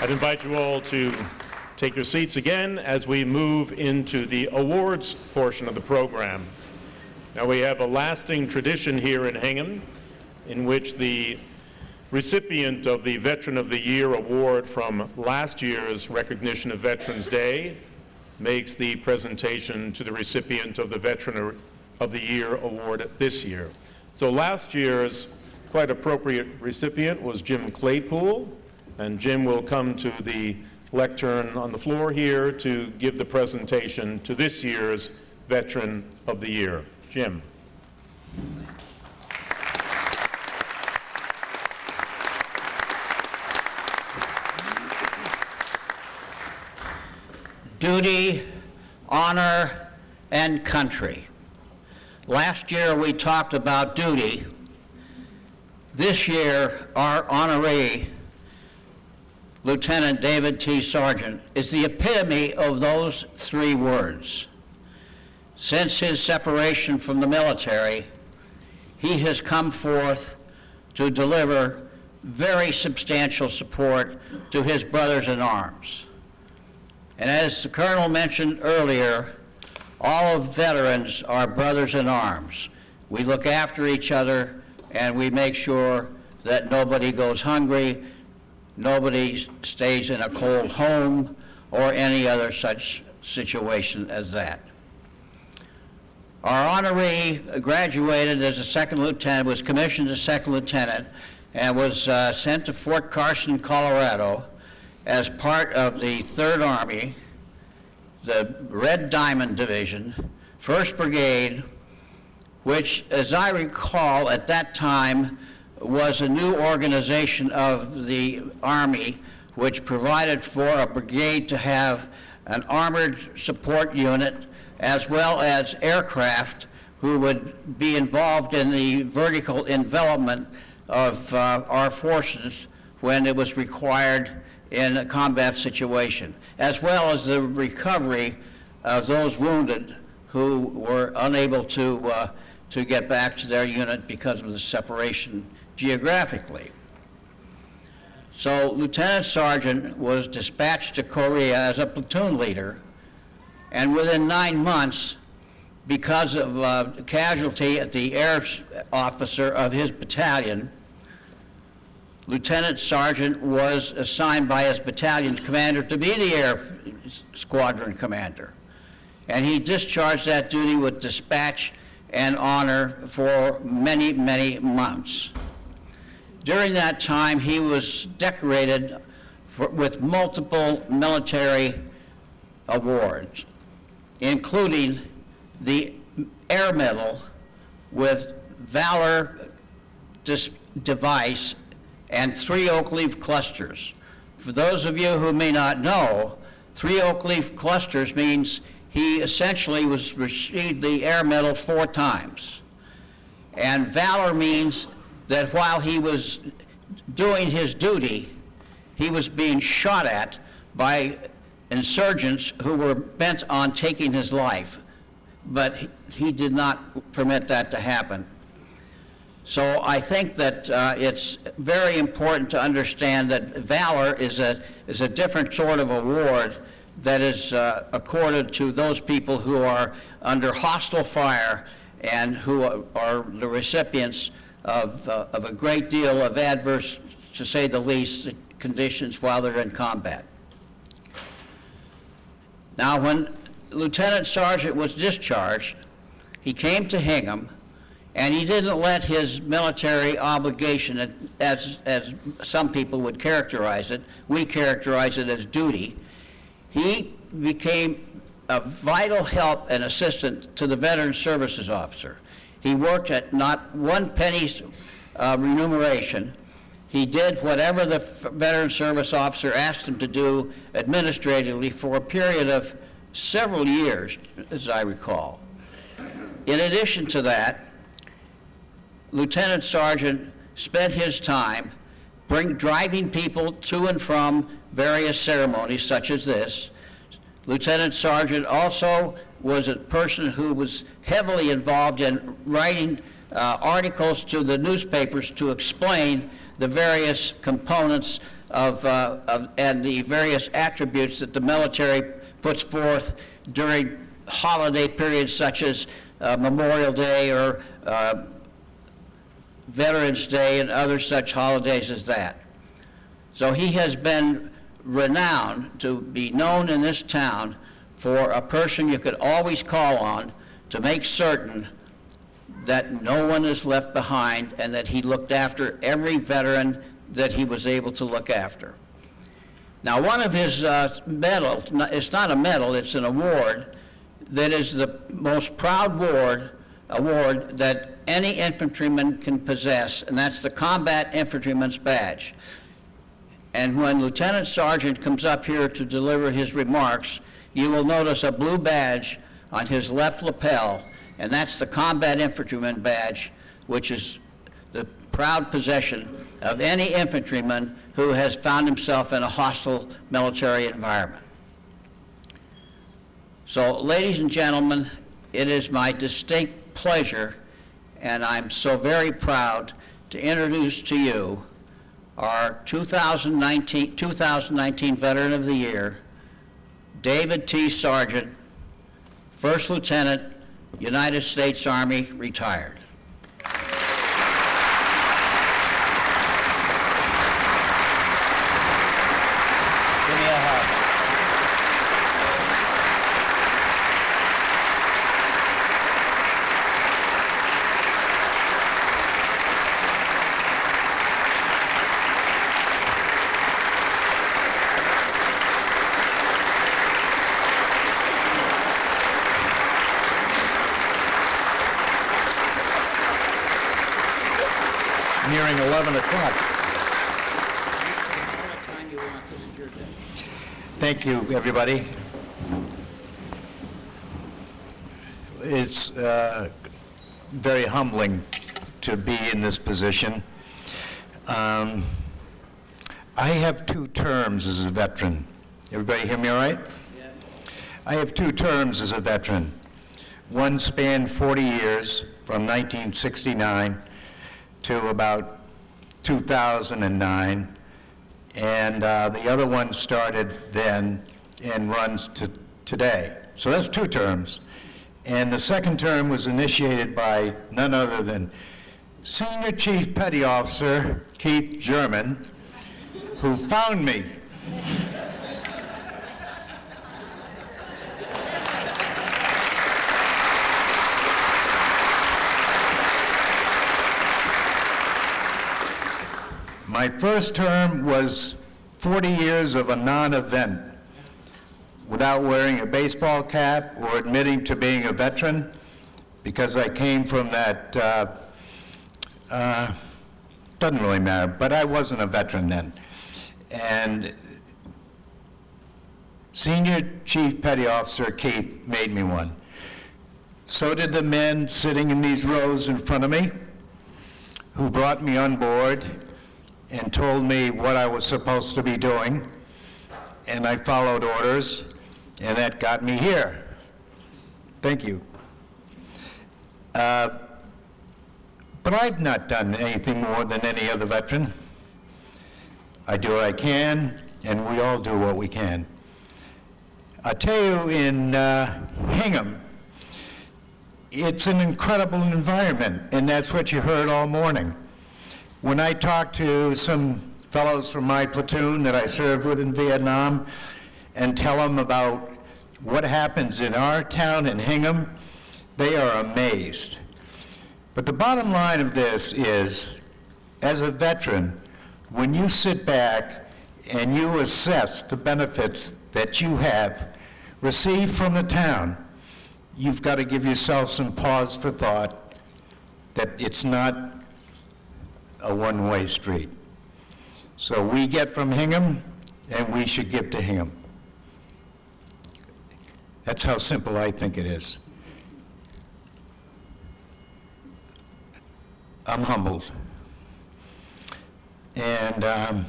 I'd invite you all to take your seats again as we move into the awards portion of the program. Now, we have a lasting tradition here in Hingham in which the recipient of the Veteran of the Year award from last year's recognition of Veterans Day makes the presentation to the recipient of the Veteran of the Year award this year. So last year's quite appropriate recipient was Jim Claypool, and Jim will come to the lectern on the floor here to give the presentation to this year's Veteran of the Year. Jim. Duty, honor, and country. Last year we talked about duty. This year, our honoree, Lieutenant David T. Sargent, is the epitome of those three words. Since his separation from the military, he has come forth to deliver very substantial support to his brothers in arms. And as the Colonel mentioned earlier, all veterans are brothers in arms. We look after each other, and we make sure that nobody goes hungry, nobody stays in a cold home, or any other such situation as that. Our honoree graduated as a second lieutenant, was commissioned as second lieutenant, and was sent to Fort Carson, Colorado, as part of the 3rd Army, the Red Diamond Division, 1st Brigade, which, as I recall, at that time was a new organization of the Army, which provided for a brigade to have an armored support unit as well as aircraft who would be involved in the vertical envelopment of our forces when it was required in a combat situation, as well as the recovery of those wounded who were unable to get back to their unit because of the separation geographically. So Lieutenant Sargent was dispatched to Korea as a platoon leader, and within 9 months, because of casualty at the air officer of his battalion, Lieutenant Sargent was assigned by his battalion commander to be the air squadron commander. And he discharged that duty with dispatch and honor for many, many months. During that time, he was decorated with multiple military awards, including the Air Medal with Valor device and 3 oak leaf clusters. For those of you who may not know, 3 oak leaf clusters means he essentially received the Air Medal 4 times. And Valor means that while he was doing his duty, he was being shot at by insurgents who were bent on taking his life. But he did not permit that to happen. So I think that it's very important to understand that Valor is a different sort of award that is accorded to those people who are under hostile fire and who are the recipients of a great deal of adverse, to say the least, conditions while they're in combat. Now, when Lieutenant Sargent was discharged, he came to Hingham, and he didn't let his military obligation, as some people would characterize it, we characterize it as duty. He became a vital help and assistant to the Veteran Services Officer. He worked at not 1 penny's remuneration. He did whatever the Veteran Service Officer asked him to do administratively for a period of several years, as I recall. In addition to that, Lieutenant Sargent spent his time driving people to and from various ceremonies such as this. Lieutenant Sargent also was a person who was heavily involved in writing articles to the newspapers to explain the various components and the various attributes that the military puts forth during holiday periods such as Memorial Day or Veterans Day and other such holidays as that. So he has been renowned to be known in this town for a person you could always call on to make certain that no one is left behind and that he looked after every veteran that he was able to look after. Now, one of his medals, it's not a medal, it's an award, that is the most proud award that any infantryman can possess, and that's the Combat Infantryman's Badge. And when Lieutenant Sergeant comes up here to deliver his remarks, you will notice a blue badge on his left lapel, and that's the Combat Infantryman Badge, which is the proud possession of any infantryman who has found himself in a hostile military environment. So, ladies and gentlemen, it is my distinct pleasure, and I'm so very proud to introduce to you our 2019 Veteran of the Year, David T. Sargent, First Lieutenant, United States Army, retired. Give me a hug. Nearing 11 o'clock. Thank you, everybody. It's very humbling to be in this position. I have 2 terms as a veteran. Everybody hear me all right? Yeah. I have 2 terms as a veteran. One spanned 40 years, from 1969 to about 2009, and the other one started then and runs to today. So that's 2 terms. And the second term was initiated by none other than Senior Chief Petty Officer Keith German, who found me. My first term was 40 years of a non-event, without wearing a baseball cap or admitting to being a veteran, because I came from that, doesn't really matter, but I wasn't a veteran then. And Senior Chief Petty Officer Keith made me one. So did the men sitting in these rows in front of me, who brought me on board and told me what I was supposed to be doing, and I followed orders, and that got me here. Thank you. But I've not done anything more than any other veteran. I do what I can, and we all do what we can. I tell you, in Hingham, it's an incredible environment, and that's what you heard all morning. When I talk to some fellows from my platoon that I served with in Vietnam and tell them about what happens in our town in Hingham, they are amazed. But the bottom line of this is, as a veteran, when you sit back and you assess the benefits that you have received from the town, you've got to give yourself some pause for thought that it's not a one-way street. So we get from Hingham, and we should give to Hingham. That's how simple I think it is. I'm humbled. And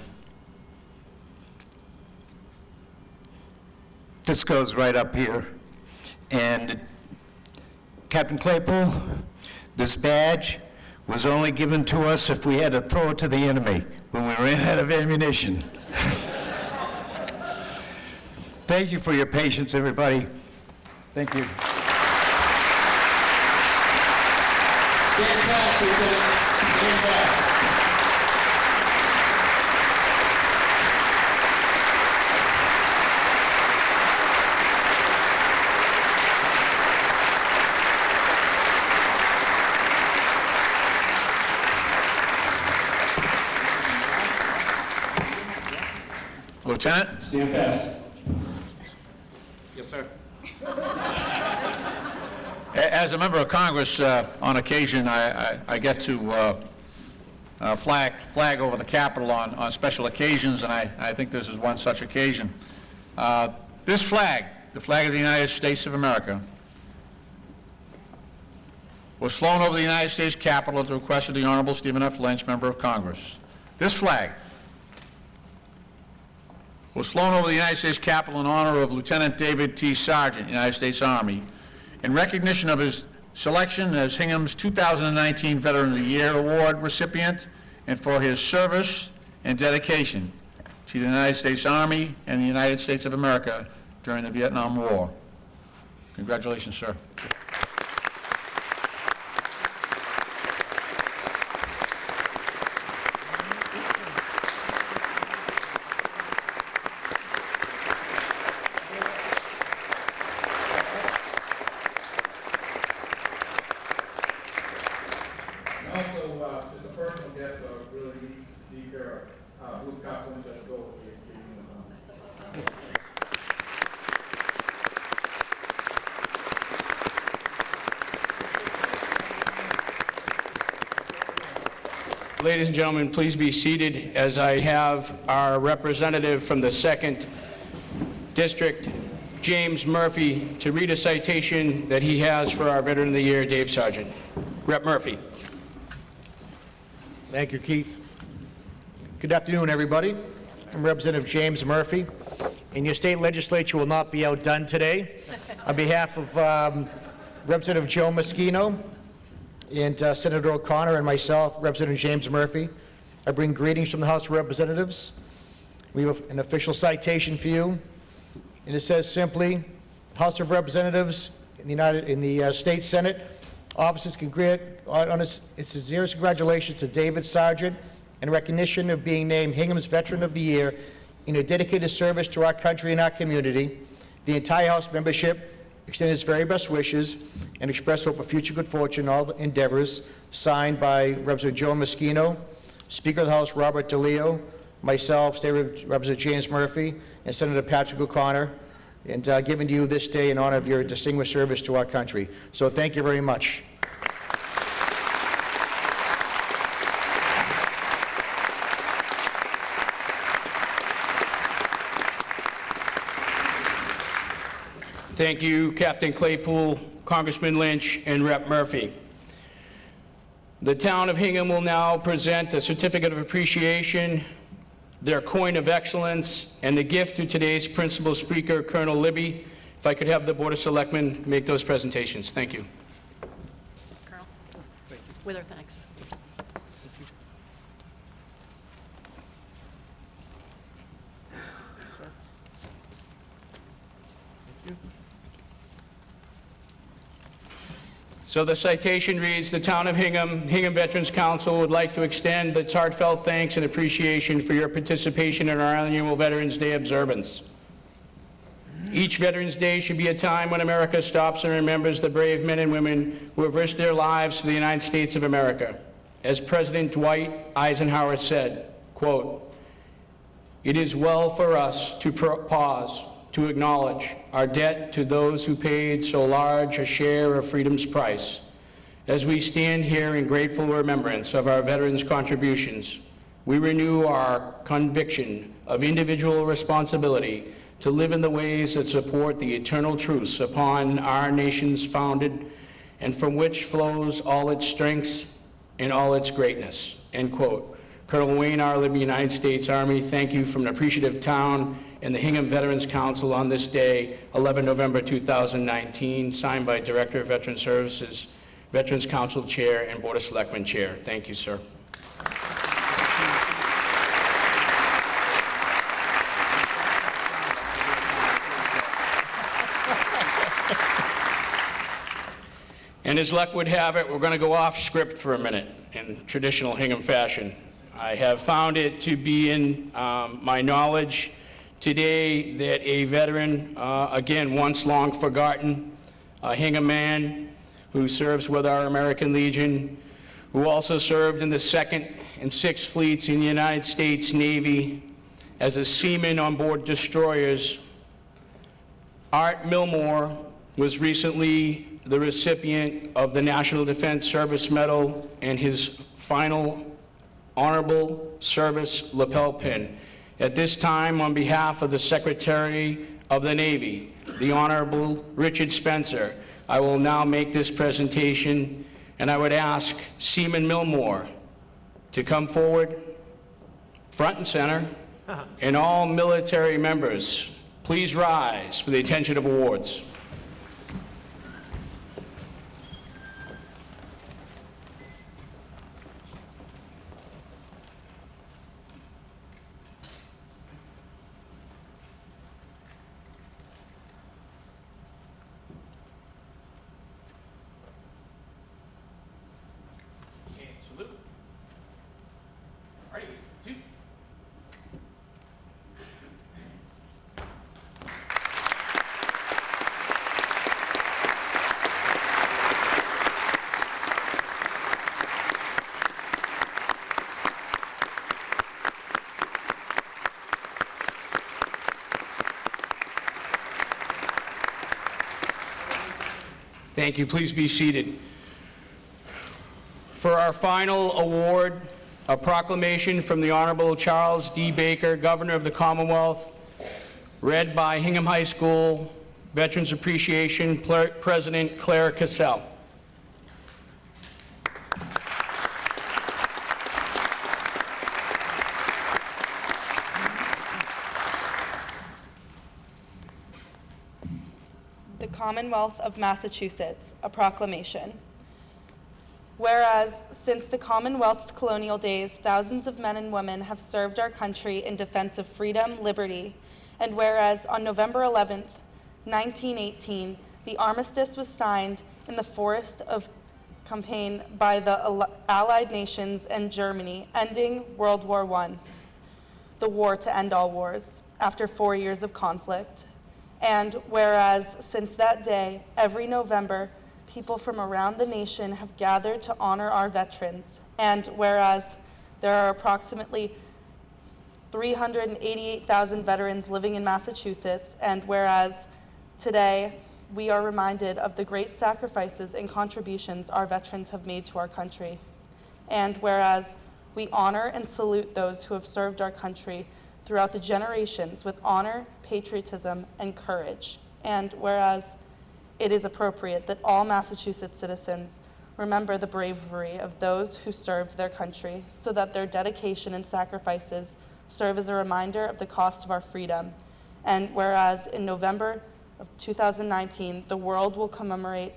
this goes right up here. And Captain Claypool, this badge was only given to us if we had to throw it to the enemy when we ran out of ammunition. Thank you for your patience, everybody. Thank you. Stand fast, Lieutenant. Stand fast. Lieutenant? Stand fast. Yes, sir. As a member of Congress, on occasion, I get to flag over the Capitol on special occasions, and I think this is one such occasion. This flag, the flag of the United States of America, was flown over the United States Capitol at the request of the Honorable Stephen F. Lynch, member of Congress. This flag was flown over the United States Capitol in honor of Lieutenant David T. Sargent, United States Army, in recognition of his selection as Hingham's 2019 Veteran of the Year Award recipient and for his service and dedication to the United States Army and the United States of America during the Vietnam War. Congratulations, sir. Also, just a personal gift of really neat pair of blue cufflinks that go with the Ladies and gentlemen, please be seated as I have our representative from the 2nd District, James Murphy, to read a citation that he has for our Veteran of the Year, Dave Sargent. Rep. Murphy. Thank you, Keith. Good afternoon, everybody. I'm Representative James Murphy, and your state legislature will not be outdone today. On behalf of Representative Joe Moschino and Senator O'Connor and myself, Representative James Murphy, I bring greetings from the House of Representatives. We have an official citation for you, and it says simply, House of Representatives in the State Senate officers its sincerest congratulations to David Sargent in recognition of being named Hingham's Veteran of the Year in your dedicated service to our country and our community. The entire House membership extend its very best wishes and express hope for future good fortune in all endeavors. Signed by Representative Joe Moschino, Speaker of the House Robert DeLeo, myself, State Representative James Murphy, and Senator Patrick O'Connor, and given to you this day in honor of your distinguished service to our country. So thank you very much. Thank you, Captain Claypool, Congressman Lynch, and Rep. Murphy. The town of Hingham will now present a certificate of appreciation, their coin of excellence, and the gift to today's principal speaker, Colonel Libby. If I could have the Board of Selectmen make those presentations. Thank you. Colonel, with our thanks. So the citation reads, the town of Hingham Veterans Council would like to extend its heartfelt thanks and appreciation for your participation in our annual Veterans Day observance. Each Veterans Day should be a time when America stops and remembers the brave men and women who have risked their lives for the United States of America. As President Dwight Eisenhower said, quote, "It is well for us to pause, to acknowledge our debt to those who paid so large a share of freedom's price. As we stand here in grateful remembrance of our veterans' contributions, we renew our conviction of individual responsibility to live in the ways that support the eternal truths upon our nation's founded and from which flows all its strengths and all its greatness." End quote. Colonel Wayne R. Libby, United States Army, thank you from an appreciative town and the Hingham Veterans Council on this day, 11 November 2019, signed by Director of Veteran Services, Veterans Council Chair, and Board of Selectmen Chair. Thank you, sir. And as luck would have it, we're going to go off script for a minute in traditional Hingham fashion. I have found it to be in my knowledge today that a veteran, again, once long forgotten, a Hingham man who serves with our American Legion, who also served in the 2nd and 6th Fleets in the United States Navy as a seaman on board destroyers, Art Milmore, was recently the recipient of the National Defense Service Medal and his final honorable service lapel pin. At this time, on behalf of the Secretary of the Navy, the Honorable Richard Spencer, I will now make this presentation, and I would ask Seaman Milmore to come forward, front and center, and all military members, please rise for the attention of awards. Thank you. Please be seated. For our final award, a proclamation from the Honorable Charles D. Baker, Governor of the Commonwealth, read by Hingham High School Veterans Appreciation President Claire Cassell. Commonwealth of Massachusetts, a proclamation. Whereas, since the Commonwealth's colonial days, thousands of men and women have served our country in defense of freedom, liberty, and whereas on November 11th, 1918, the armistice was signed in the Forest of Campaign by the Allied nations and Germany, ending World War I, the war to end all wars, after 4 years of conflict. And whereas since that day, every November, people from around the nation have gathered to honor our veterans. And whereas there are approximately 388,000 veterans living in Massachusetts, and whereas today we are reminded of the great sacrifices and contributions our veterans have made to our country. And whereas we honor and salute those who have served our country throughout the generations with honor, patriotism, and courage. And whereas it is appropriate that all Massachusetts citizens remember the bravery of those who served their country, so that their dedication and sacrifices serve as a reminder of the cost of our freedom. And whereas in November of 2019, the world will commemorate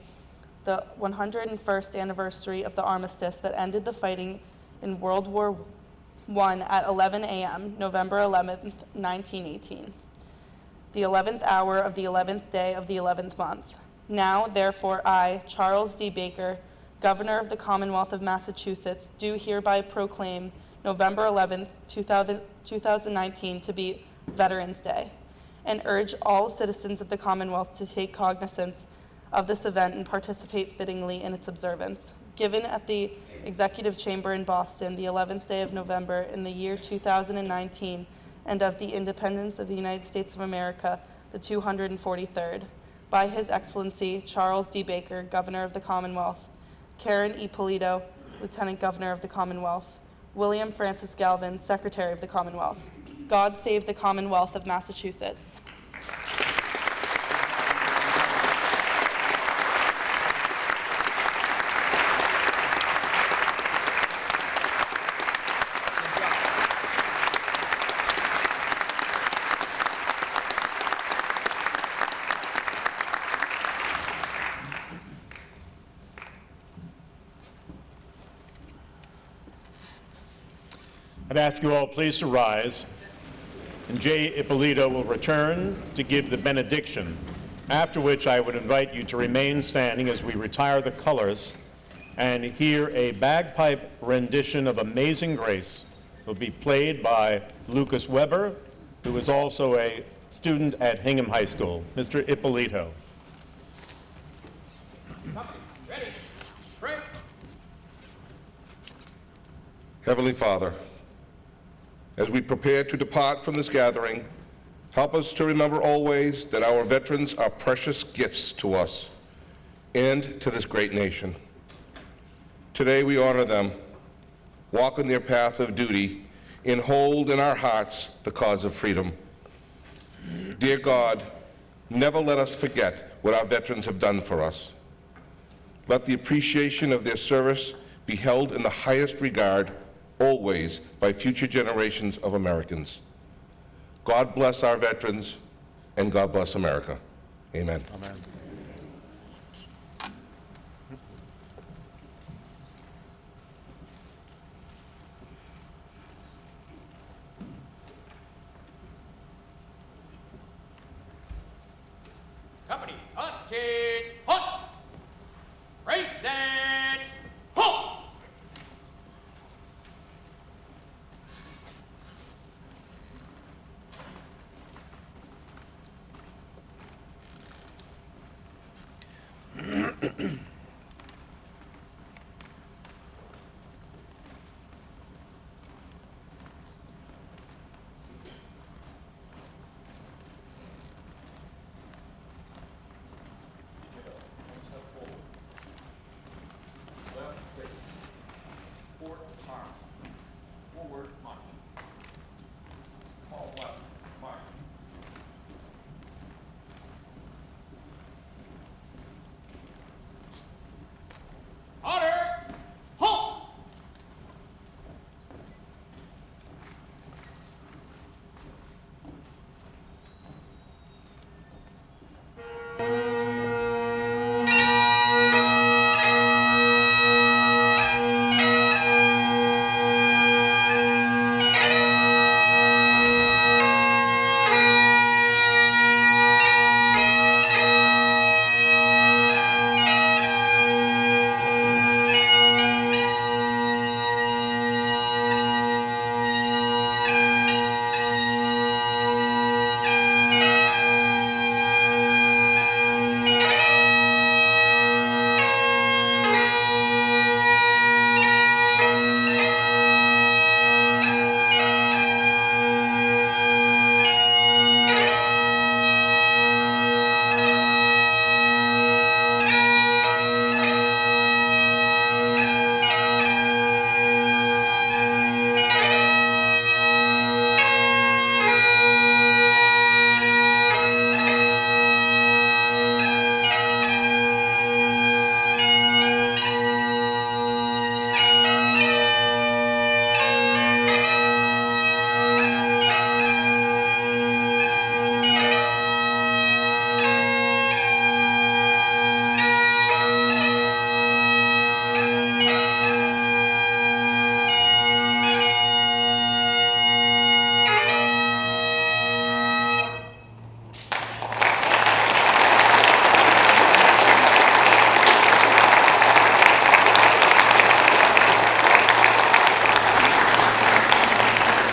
the 101st anniversary of the armistice that ended the fighting in World War I at 11 a.m., November 11th, 1918, the 11th hour of the 11th day of the 11th month. Now, therefore, I, Charles D. Baker, Governor of the Commonwealth of Massachusetts, do hereby proclaim November 11th, 2019 to be Veterans Day, and urge all citizens of the Commonwealth to take cognizance of this event and participate fittingly in its observance. Given at the Executive Chamber in Boston, the 11th day of November in the year 2019, and of the independence of the United States of America, the 243rd, by His Excellency Charles D. Baker, Governor of the Commonwealth, Karen E. Polito, Lieutenant Governor of the Commonwealth, William Francis Galvin, Secretary of the Commonwealth. God save the Commonwealth of Massachusetts. I'd ask you all please to rise, and J. Ippolito will return to give the benediction after which I would invite you to remain standing as we retire the colors and hear a bagpipe rendition of Amazing Grace. It will be played by Lucas Weber, who is also a student at Hingham High School. Mr. Ippolito. Ready? Break. Heavenly Father, as we prepare to depart from this gathering, help us to remember always that our veterans are precious gifts to us and to this great nation. Today we honor them, walk in their path of duty, and hold in our hearts the cause of freedom. Dear God, never let us forget what our veterans have done for us. Let the appreciation of their service be held in the highest regard always by future generations of Americans. God bless our veterans, and God bless America. Amen. Amen. Company, hunting, hunt! Raise and hunt!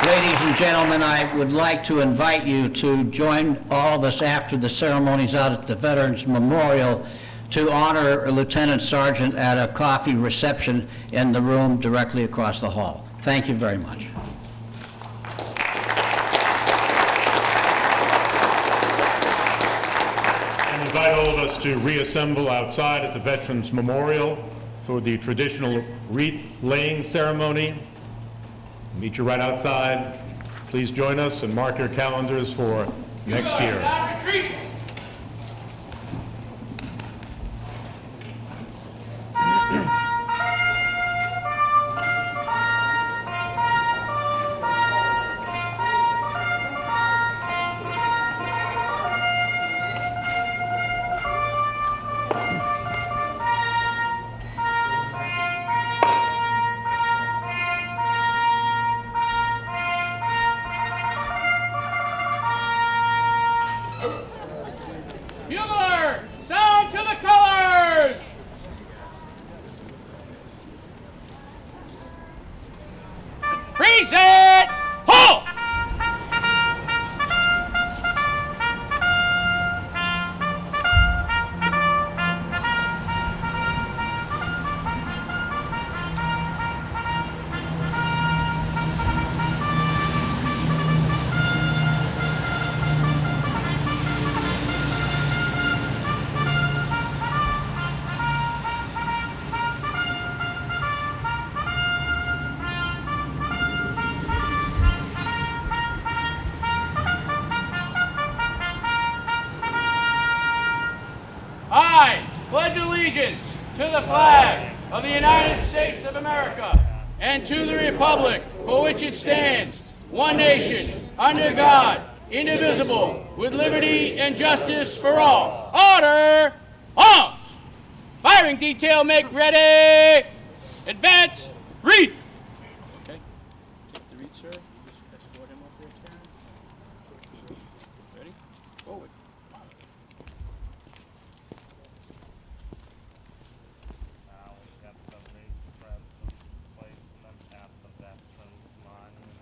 Ladies and gentlemen, I would like to invite you to join all of us after the ceremonies out at the Veterans Memorial to honor Lieutenant Sergeant at a coffee reception in the room directly across the hall. Thank you very much. And invite all of us to reassemble outside at the Veterans Memorial for the traditional wreath-laying ceremony. Meet you right outside. Please join us and mark your calendars for next year. Retreat! Bugler! I pledge allegiance to the flag of the United States of America and to the republic for which it stands, one nation, under God, indivisible, with liberty and justice for all. Order! Arms! Firing detail, make ready! Advance! Wreath! Okay. Take the wreath, sir. Just escort him up there, Karen. Ready? Forward. Now we have the late present placement at the Veterans Monument.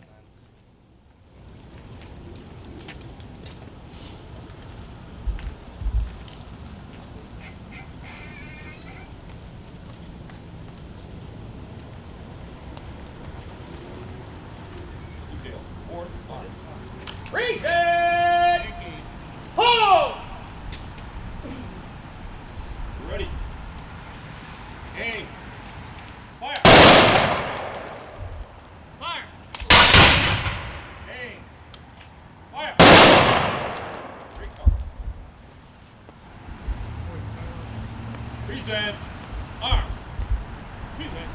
Reset! Hold! Ready. Aim. Fire. Fire! Aim. Fire. Present. Arms. Present.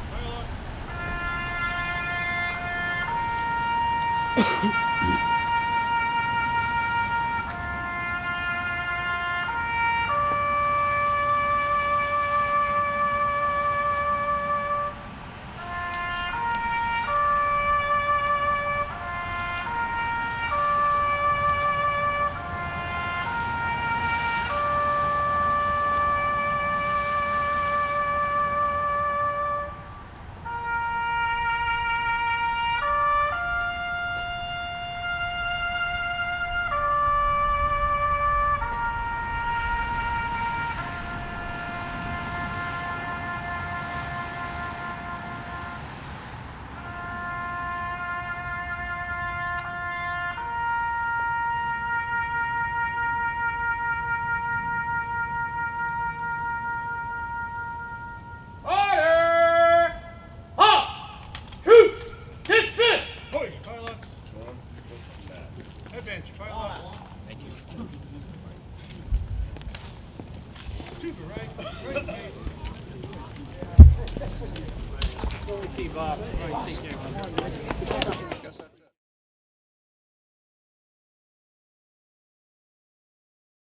Order! Halt! Troops, dismiss! Boys, Firelocks. Advance, Firelocks. Thank you. To the right. Right case. Bob. All right, take care.